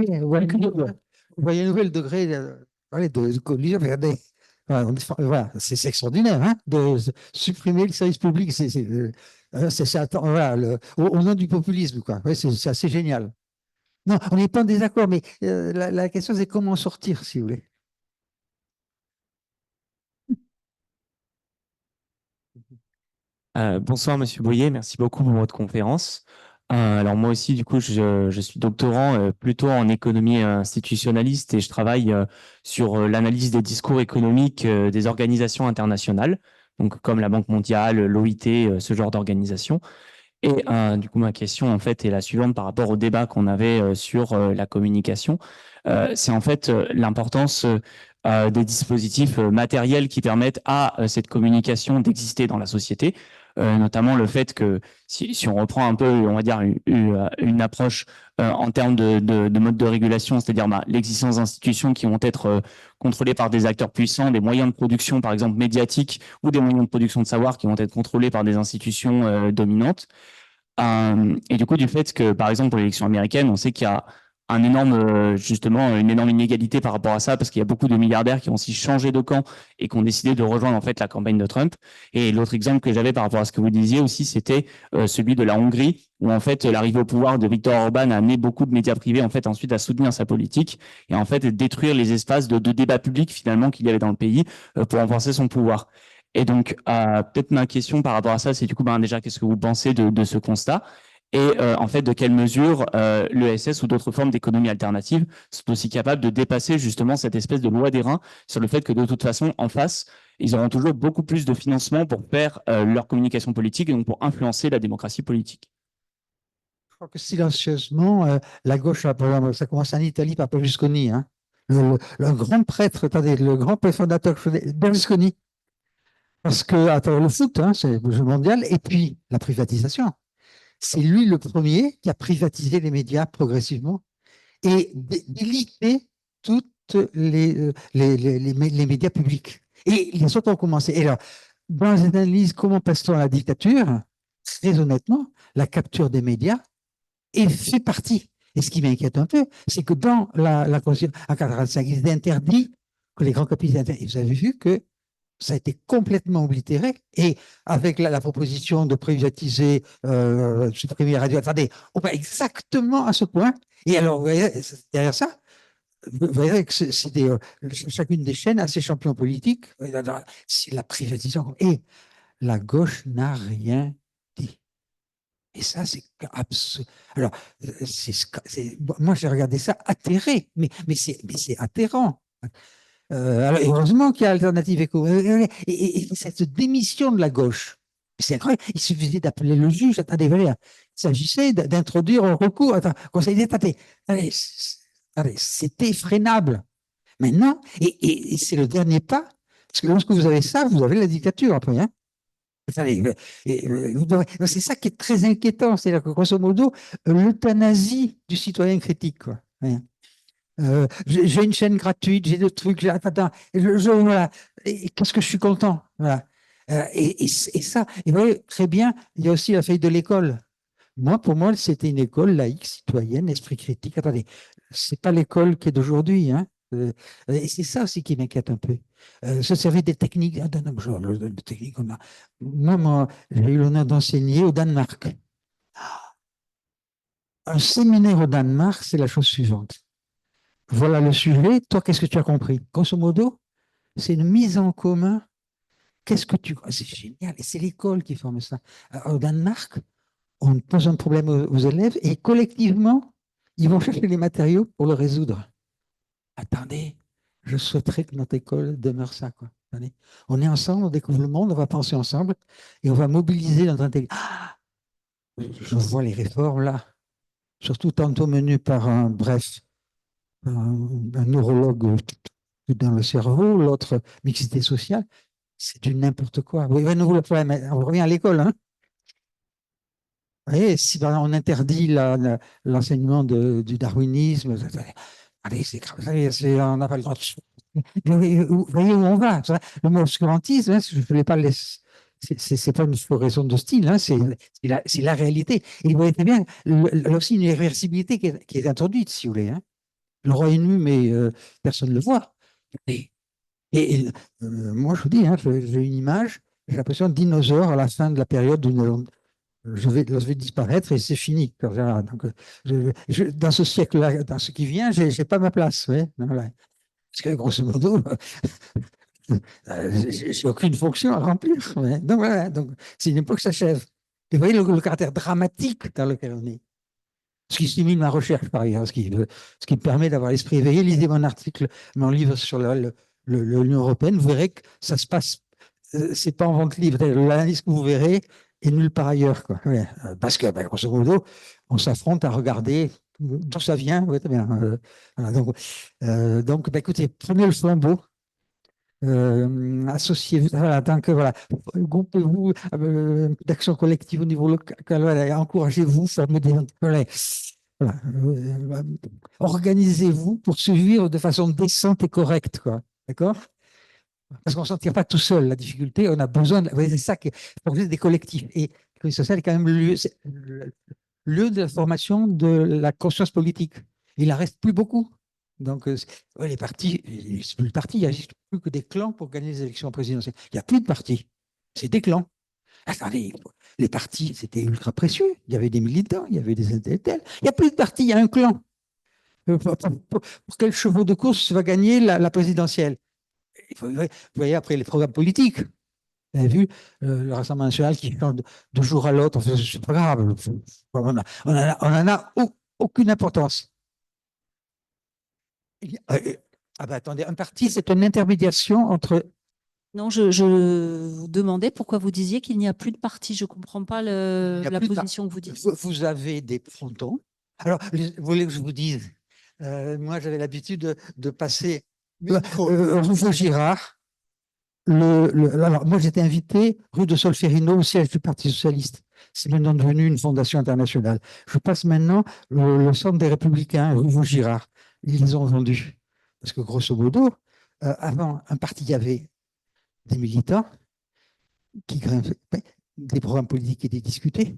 voyez un nouvel degré de collision. Regardez. Voilà, c'est extraordinaire hein, de supprimer le service public. Voilà, au nom du populisme, quoi. Ouais, c'est assez génial. Non, on n'est pas en désaccord, mais la question, c'est comment en sortir, si vous voulez. Bonsoir, Monsieur Boyer. Merci beaucoup pour votre conférence. Alors moi aussi, du coup, je suis doctorant plutôt en économie institutionnaliste et je travaille sur l'analyse des discours économiques des organisations internationales, donc comme la Banque mondiale, l'OIT, ce genre d'organisation. Et du coup, ma question en fait est la suivante par rapport au débat qu'on avait sur la communication. C'est en fait l'importance des dispositifs matériels qui permettent à cette communication d'exister dans la société. Notamment le fait que si on reprend un peu, on va dire, une approche en termes de mode de régulation, c'est-à-dire l'existence d'institutions qui vont être contrôlées par des acteurs puissants, des moyens de production, par exemple médiatiques, ou des moyens de production de savoir qui vont être contrôlés par des institutions dominantes. Et du coup, du fait que, par exemple, pour l'élection américaine, on sait qu'il y a justement, une énorme inégalité par rapport à ça, parce qu'il y a beaucoup de milliardaires qui ont aussi changé de camp et qui ont décidé de rejoindre en fait la campagne de Trump. Et l'autre exemple que j'avais par rapport à ce que vous disiez aussi, c'était celui de la Hongrie, où en fait l'arrivée au pouvoir de Viktor Orban a amené beaucoup de médias privés en fait ensuite à soutenir sa politique et en fait détruire les espaces de débat public finalement qu'il y avait dans le pays pour renforcer son pouvoir. Et donc, peut-être ma question par rapport à ça, c'est du coup, déjà, qu'est-ce que vous pensez de ce constat? Et en fait, de quelle mesure l'ESS ou d'autres formes d'économie alternative sont aussi capables de dépasser justement cette espèce de loi des reins sur le fait que de toute façon, en face, ils auront toujours beaucoup plus de financement pour faire leur communication politique et donc pour influencer la démocratie politique. Je crois que silencieusement, la gauche, par exemple, ça commence en Italie par Berlusconi, hein. Le grand prêtre, attendez, le grand prêtre fondateur Berlusconi. Parce que, attends, le foot, hein, c'est le jeu mondial, et puis la privatisation. C'est lui le premier qui a privatisé les médias progressivement et délité toutes les médias publics. Et les autres ont commencé. Et alors, dans les analyses, comment passe-t-on à la dictature? Très honnêtement, la capture des médias fait partie. Et ce qui m'inquiète un peu, c'est que dans la Constitution, en 1945, il est interdit que les grands capitaux. Et vous avez vu que ça a été complètement oblitéré. Et avec la proposition de privatiser, supprimer la radio, attendez, on va exactement à ce point. Et alors, vous voyez, derrière ça, vous voyez que chacune des chaînes a ses champions politiques. C'est la privatisation. Et la gauche n'a rien dit. Et ça, c'est absolument. Alors, moi, j'ai regardé ça atterré, mais c'est atterrant. Alors, heureusement qu'il y a Alternative Éco. Et cette démission de la gauche, c'est incroyable. Il suffisait d'appeler le juge. Attendez, il s'agissait d'introduire un recours. Attends, Conseil d'État. Allez, c'était freinable. Maintenant, et c'est le dernier pas, parce que lorsque vous avez ça, vous avez la dictature après. Hein. C'est ça qui est très inquiétant. C'est-à-dire que, grosso modo, l'euthanasie du citoyen critique. Quoi. J'ai une chaîne gratuite, j'ai des trucs, voilà. Qu'est-ce que je suis content, voilà. Et ça, et vous voyez, très bien, il y a aussi la feuille de l'école. Pour moi, c'était une école laïque, citoyenne, esprit critique. Attendez, c'est pas l'école qui est d'aujourd'hui, hein. Et c'est ça aussi qui m'inquiète un peu. Se servir des techniques, moi, j'ai eu l'honneur d'enseigner au Danemark. Un séminaire au Danemark, c'est la chose suivante. Voilà le sujet. Toi, qu'est-ce que tu as compris? Grosso modo, c'est une mise en commun. Qu'est-ce que tu... C'est génial. Et c'est l'école qui forme ça. Au Danemark, on pose un problème aux élèves et collectivement, ils vont chercher les matériaux pour le résoudre. Attendez, je souhaiterais que notre école demeure ça. Quoi. Attendez. On est ensemble, on découvre le monde, on va penser ensemble et on va mobiliser notre intelligence. Ah, je vois les réformes là, surtout tantôt menues par un neurologue dans le cerveau, l'autre mixité sociale, c'est du n'importe quoi. Oui, on revient à l'école. Hein. Vous voyez, si par exemple, on interdit l'enseignement du darwinisme, allez, on n'a pas le droit de... Vous voyez où on va. Le mot obscurantisme, hein, je ne voulais pas laisser... C'est pas une floraison de style, hein, c'est la réalité. Et vous voyez très bien, il y a aussi une irréversibilité qui est introduite, si vous voulez. Hein. Le roi est nu, mais personne ne le voit. Et moi, je vous dis, hein, j'ai une image, j'ai l'impression de dinosaure à la fin de la période où je vais disparaître et c'est fini. Donc, dans ce siècle-là, dans ce qui vient, je n'ai pas ma place. Ouais, voilà. Parce que, grosso modo, j'ai aucune fonction à remplir. Ouais. Donc, voilà, donc, c'est une époque qui s'achève. Et vous voyez le caractère dramatique dans lequel on est. Ce qui stimule ma recherche, par ailleurs, ce qui me permet d'avoir l'esprit éveillé. Lisez mon article, mon livre sur l'Union européenne, vous verrez que ça se passe, c'est pas en vente libre. L'analyse que vous verrez est nulle part ailleurs. Quoi. Ouais, parce que, grosso modo, on s'affronte à regarder d'où ça vient. Ouais, très bien. Voilà, donc écoutez, prenez le flambeau. Associez-vous, voilà, groupez-vous d'action collective au niveau local, voilà, encouragez-vous, formez des voilà, organisez-vous pour suivre de façon décente et correcte, quoi, d'accord? Parce qu'on ne s'en tire pas tout seul, la difficulté, on a besoin, c'est ça qui est des collectifs. Et l'économie sociale est quand même le lieu de la formation de la conscience politique. Il n'en reste plus beaucoup. Donc, ouais, les partis, le parti, il n'y a juste plus que des clans pour gagner les élections présidentielles. Il n'y a plus de partis. C'est des clans. Attendez, les partis, c'était ultra précieux. Il y avait des militants, il y avait des intellectuels. Il n'y a plus de partis, il y a un clan. Pour quel chevaux de course va gagner la présidentielle? Vous voyez, après les programmes politiques, vous avez vu le Rassemblement national qui change de jour à l'autre, c'est pas grave. On n'en a aucune importance. Ah ben attendez, un parti, c'est une intermédiation entre. Non, je vous demandais pourquoi vous disiez qu'il n'y a plus de parti. Je ne comprends pas la position que vous dites. Vous avez des frontons. Alors, vous voulez que je vous dise, moi j'avais l'habitude de passer rue Girard. Alors, moi j'étais invité rue de Solferino au siège du Parti socialiste. C'est maintenant devenu une fondation internationale. Je passe maintenant le centre des Républicains, rue Vaugirard. Ils les ont vendus. Parce que grosso modo, avant, un parti, il y avait des militants qui des programmes politiques qui étaient discutés,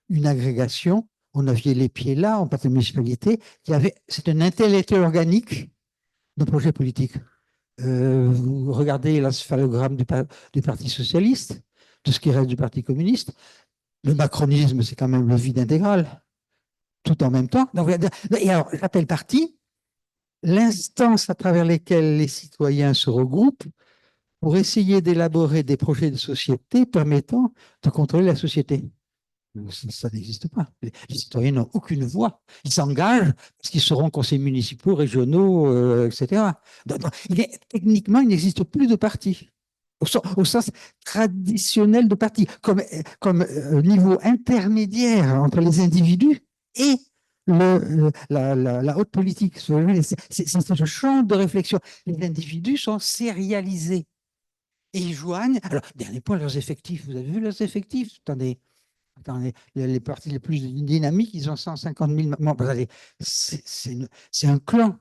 une agrégation, on avait les pieds là, on passe de municipalité, c'est un intellectuel organique de projet politique. Vous regardez l'encéphalogramme du Parti socialiste, de ce qui reste du Parti communiste, le macronisme, c'est quand même le vide intégral, tout en même temps. Donc, et alors, j'appelle parti l'instance à travers laquelle les citoyens se regroupent pour essayer d'élaborer des projets de société permettant de contrôler la société. Ça n'existe pas. Les citoyens n'ont aucune voix. Ils s'engagent parce qu'ils seront conseillers municipaux, régionaux, etc. Donc, techniquement, il n'existe plus de parti. Au sens traditionnel de parti, comme niveau intermédiaire entre les individus et la haute politique. C'est ce champ de réflexion. Les individus sont sérialisés. Et ils joignent. Alors, dernier point, leurs effectifs. Vous avez vu leurs effectifs? Attendez, les partis les plus dynamiques, ils ont 150 000 membres. C'est un clan.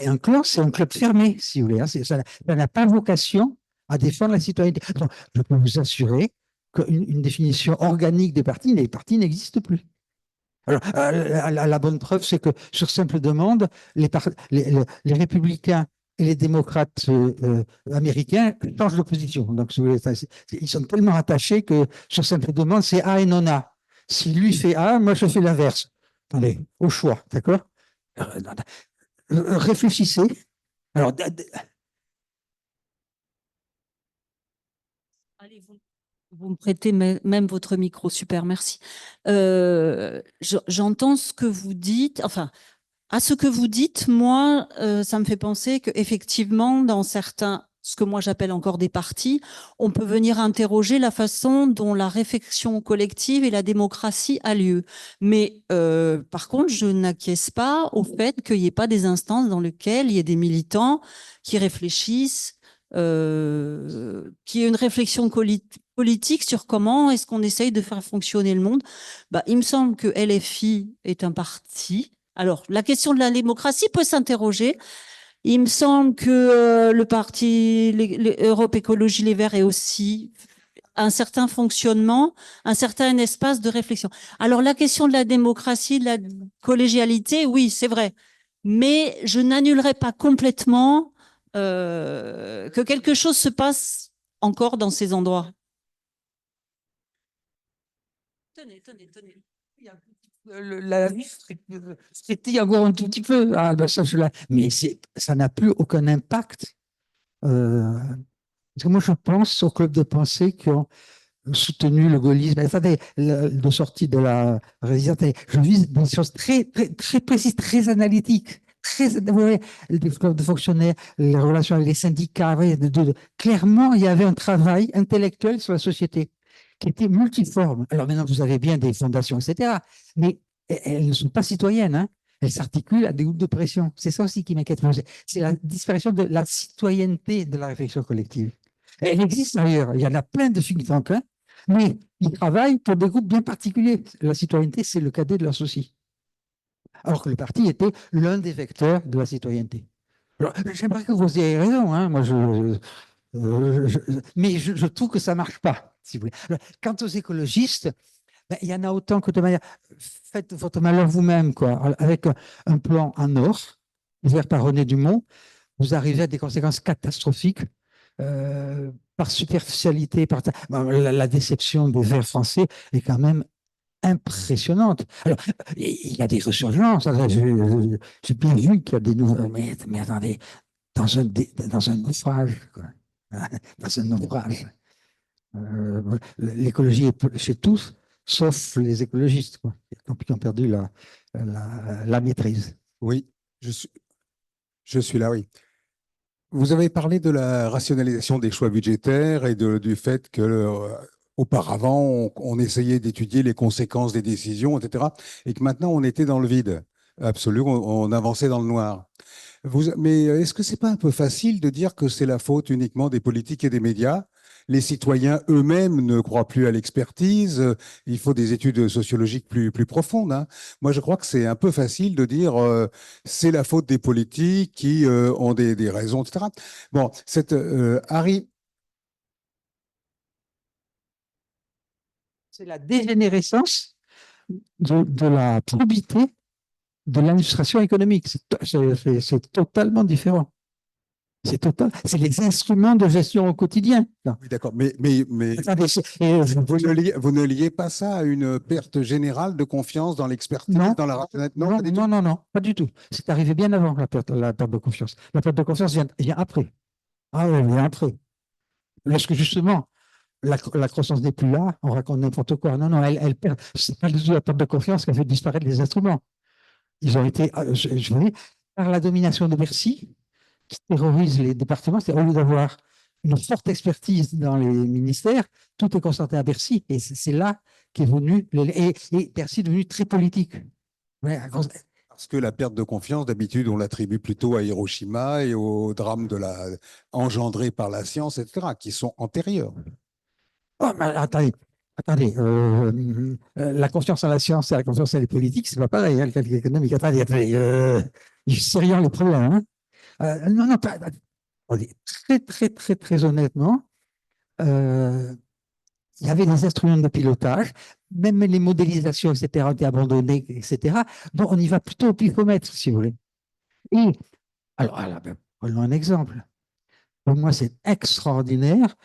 Un clan, c'est un club fermé, si vous voulez. Hein. Ça n'a pas vocation à défendre la citoyenneté. Donc, je peux vous assurer qu'une définition organique des partis n'existe plus. Alors, la bonne preuve, c'est que sur simple demande, les républicains et les démocrates américains changent de position. Donc, ils sont tellement attachés que sur simple demande, c'est A et non A. Si lui fait A, moi je fais l'inverse. Attendez, au choix, d'accord? Réfléchissez. Alors, allez, vous me prêtez même votre micro, super, merci. J'entends ce que vous dites, enfin, à ce que vous dites, moi, ça me fait penser qu'effectivement, dans certains, ce que moi j'appelle encore des partis, on peut venir interroger la façon dont la réflexion collective et la démocratie a lieu. Mais par contre, je n'acquiesce pas au fait qu'il n'y ait pas des instances dans lesquelles il y ait des militants qui réfléchissent, qui ait une réflexion politique sur comment est-ce qu'on essaye de faire fonctionner le monde. Il me semble que LFI est un parti. Alors, la question de la démocratie peut s'interroger. Il me semble que le parti Europe Écologie Les Verts est aussi un certain fonctionnement, un certain espace de réflexion. Alors, la question de la démocratie, de la collégialité, oui, c'est vrai. Mais je n'annulerai pas complètement que quelque chose se passe encore dans ces endroits. Tenez. La vie c'était encore un tout petit peu. Mais ça n'a plus aucun impact. Parce que moi, je pense aux clubs de pensée qui ont soutenu le gaullisme. Attendez, de sortie de la résistance, je vise des choses très, très, très précises, très analytiques. Les clubs de fonctionnaires, les relations avec les syndicats. Clairement, il y avait un travail intellectuel sur la société qui était multiforme. Alors maintenant, vous avez bien des fondations, etc. Mais elles ne sont pas citoyennes. Hein. Elles s'articulent à des groupes de pression. C'est ça aussi qui m'inquiète. C'est la disparition de la citoyenneté de la réflexion collective. Elle existe d'ailleurs. Il y en a plein de think tanks, hein, mais ils travaillent pour des groupes bien particuliers. La citoyenneté, c'est le cadet de leur souci. Alors que le parti était l'un des vecteurs de la citoyenneté. J'aimerais que vous ayez raison. Hein. Moi, mais je trouve que ça ne marche pas, si vous voulez. Alors, quant aux écologistes, Ben, il y en a autant que de manière. Faites votre malheur vous-même, quoi. Avec un plan en or, ouvert par René Dumont, vous arrivez à des conséquences catastrophiques par superficialité, la déception des Verts français est quand même impressionnante. Alors, il y a des resurgences. J'ai bien vu qu'il y a des nouveaux. Mais attendez, dans un naufrage, quoi. Dans un naufrage. L'écologie est chez tous, sauf les écologistes, quoi, qui ont perdu la maîtrise. Oui, je suis là, oui. Vous avez parlé de la rationalisation des choix budgétaires et du fait que auparavant, on essayait d'étudier les conséquences des décisions, etc. Et que maintenant, on était dans le vide absolu, on avançait dans le noir. Mais est-ce que c'est pas un peu facile de dire que c'est la faute uniquement des politiques et des médias? Les citoyens eux-mêmes ne croient plus à l'expertise. Il faut des études sociologiques plus profondes, hein. Moi, je crois que c'est un peu facile de dire c'est la faute des politiques qui ont des raisons, etc. Bon, Harry. C'est la dégénérescence de la probité de l'administration économique. C'est totalement différent. C'est les instruments de gestion au quotidien. Oui, d'accord. Mais Attendez, vous ne liez pas ça à une perte générale de confiance dans l'expertise, dans la rationalité? Non, pas du tout. C'est arrivé bien avant la perte de confiance. La perte de confiance vient après. Ah oui, vient après. Lorsque justement, la croissance n'est plus là, on raconte n'importe quoi. Non, elle perd. C'est pas du tout la perte de confiance qui a fait disparaître les instruments. Ils ont été, je vous dis, par la domination de Bercy, qui terrorise les départements. C'est au lieu d'avoir une forte expertise dans les ministères, tout est concentré à Bercy. Et c'est là qu'est venu, et Bercy est devenu très politique. Ouais, parce que la perte de confiance, d'habitude, on l'attribue plutôt à Hiroshima et au drame engendré par la science, etc., qui sont antérieurs. Oh, mais attendez. La confiance en la science et la confiance en les politiques, c'est pas pareil, hein, le calcul économique. Attendez. Sérieux les problèmes, hein. Non, très honnêtement, il y avait des instruments de pilotage, même les modélisations, etc., ont été abandonnées, etc. Donc, on y va plutôt au pifomètre, si vous voulez. Et, alors prenons un exemple. Pour moi, c'est extraordinaire.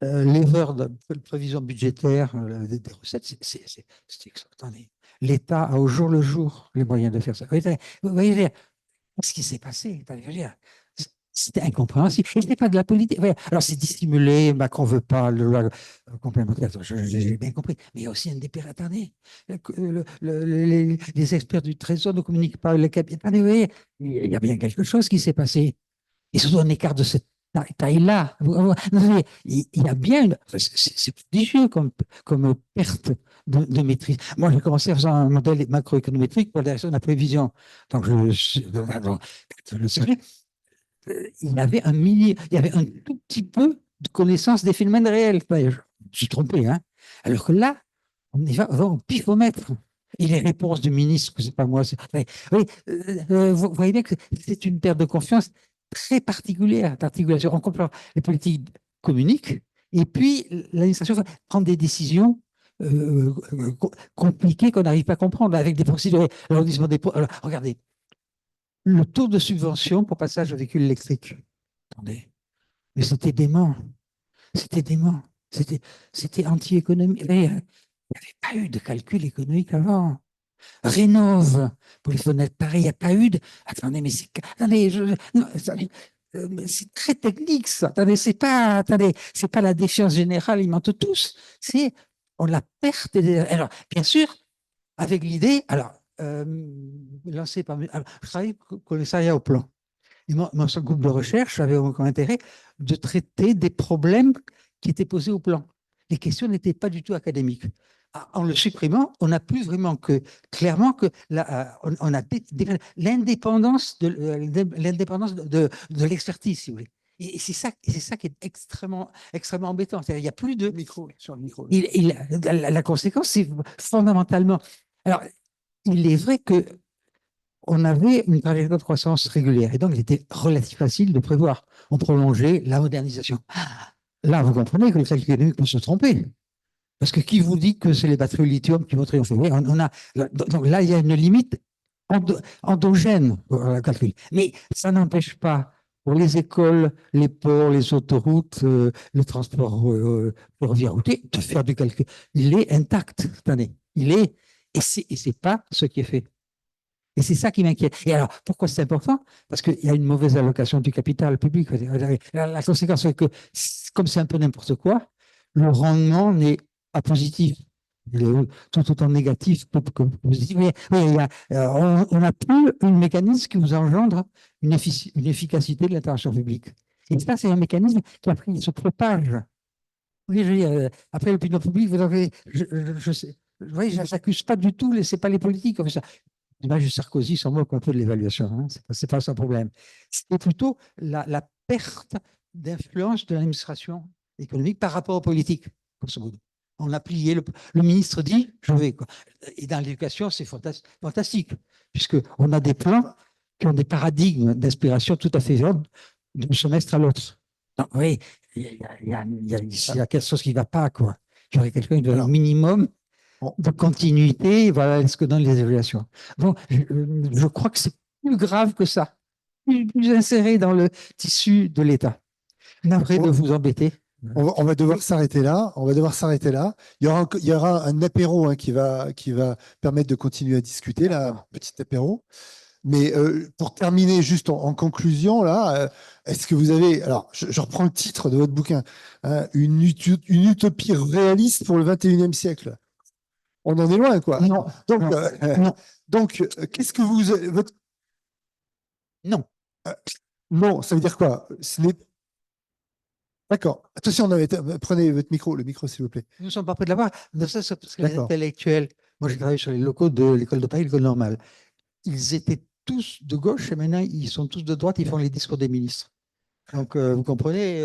L'erreur de prévision budgétaire des recettes, c'est extraordinaire. L'État a au jour le jour les moyens de faire ça. Vous voyez, ce qui s'est passé, c'était incompréhensible. Ce n'est pas de la politique. Alors, c'est dissimulé. Macron ne veut pas le loi complémentaire. J'ai bien compris. Mais il y a aussi un départ. Attendez, les experts du Trésor ne communiquent pas avec le cabinet. Attendez, vous voyez, il y a bien quelque chose qui s'est passé. Et surtout un écart de cette taille-là. Il y a bien c'est prodigieux comme perte de maîtrise. Moi, j'ai commencé en faisant un modèle macroéconométrique pour la direction de la prévision. Donc, je le sais. Il y avait un tout petit peu de connaissance des phénomènes réels. Je suis trompé, hein. Alors que là, on y va au pifomètre. Et les réponses du ministre, que c'est pas moi. Vous voyez bien que c'est une perte de confiance très particulière d'articulation. On comprend les politiques communiquent, et puis l'administration va prendre des décisions compliquées qu'on n'arrive pas à comprendre avec des procédures. Alors, regardez, le taux de subvention pour passage au véhicule électrique. Attendez, mais c'était dément. C'était anti-économique. Il n'y avait pas eu de calcul économique avant. Rénove pour les fenêtres, pareil, il n'y a pas eu de. Attendez, mais c'est très technique, ça. Attendez, c'est pas la défiance générale, ils mentent tous. C'est la perte des. Alors, bien sûr, avec l'idée, lancé par. Je travaille au commissariat au plan. Et mon seul groupe de recherche avait comme intérêt de traiter des problèmes qui étaient posés au plan. Les questions n'étaient pas du tout académiques. En le supprimant, on n'a plus vraiment clairement que on a l'indépendance de l'expertise, si vous voulez. Et c'est ça qui est extrêmement embêtant. Il n'y a plus de micro sur le micro. La conséquence, c'est fondamentalement. Alors, il est vrai que on avait une trajectoire de croissance régulière et donc il était relativement facile de prévoir. On prolongeait la modernisation. Là, vous comprenez que le calcul économique peut se tromper. Parce que qui vous dit que c'est les batteries au lithium qui vont triompher? Oui, donc là, il y a une limite endogène au calcul. Mais ça n'empêche pas pour les écoles, les ports, les autoroutes, le transport ferroviaire routier de faire du calcul. Il est intact cette année. Et c'est pas ce qui est fait. Et c'est ça qui m'inquiète. Et alors, pourquoi c'est important? Parce qu'il y a une mauvaise allocation du capital public. La conséquence, c'est que, comme c'est un peu n'importe quoi, le rendement n'est pas positif. Il est tout autant négatif que positif. On n'a plus un mécanisme qui vous engendre une efficacité de l'intervention publique. Et ça, c'est un mécanisme qui après, il se propage. Oui, je veux dire, après l'opinion publique, vous avez, je sais, vous voyez, je n'accuse pas du tout, c'est pas les politiques comme ça. L'image de Sarkozy s'en moque un peu de l'évaluation, hein, c'est pas son problème. C'est plutôt la perte d'influence de l'administration économique par rapport aux politiques, grosso modo. On a plié, le ministre dit, je vais. Quoi. Et dans l'éducation, c'est fantastique, puisqu'on a des plans qui ont des paradigmes d'inspiration tout à fait jeunes d'un semestre à l'autre. Donc, oui, il y a quelque chose qui ne va pas, quoi. J'aurais quelqu'un qui doit avoir un minimum de continuité, voilà ce que donnent les évaluations. Bon, je crois que c'est plus grave que ça, plus inséré dans le tissu de l'État. Navré de vous embêter. On va devoir s'arrêter là. Il y aura un apéro hein, qui va permettre de continuer à discuter, là, petit apéro. Mais pour terminer, juste en conclusion, là, est-ce que vous avez... Alors, je reprends le titre de votre bouquin, hein, une utopie réaliste pour le 21e siècle. On en est loin, quoi. Non. Donc, qu'est-ce que vous... Non. Non, ça veut dire quoi? D'accord. Attention, prenez votre micro, le micro, s'il vous plaît. Nous ne sommes pas prêts de l'avoir. Ça, c'est parce que les intellectuels, moi j'ai travaillé sur les locaux de l'école de Paris, l'école normale. Ils étaient tous de gauche et maintenant ils sont tous de droite, ils font les discours des ministres. Donc vous comprenez,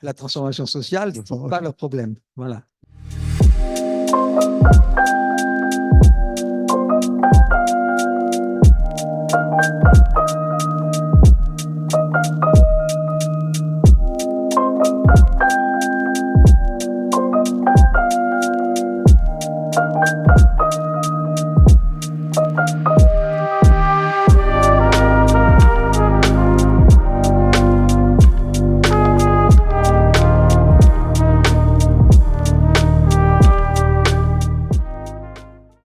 la transformation sociale, ce n'est pas leur problème. Voilà.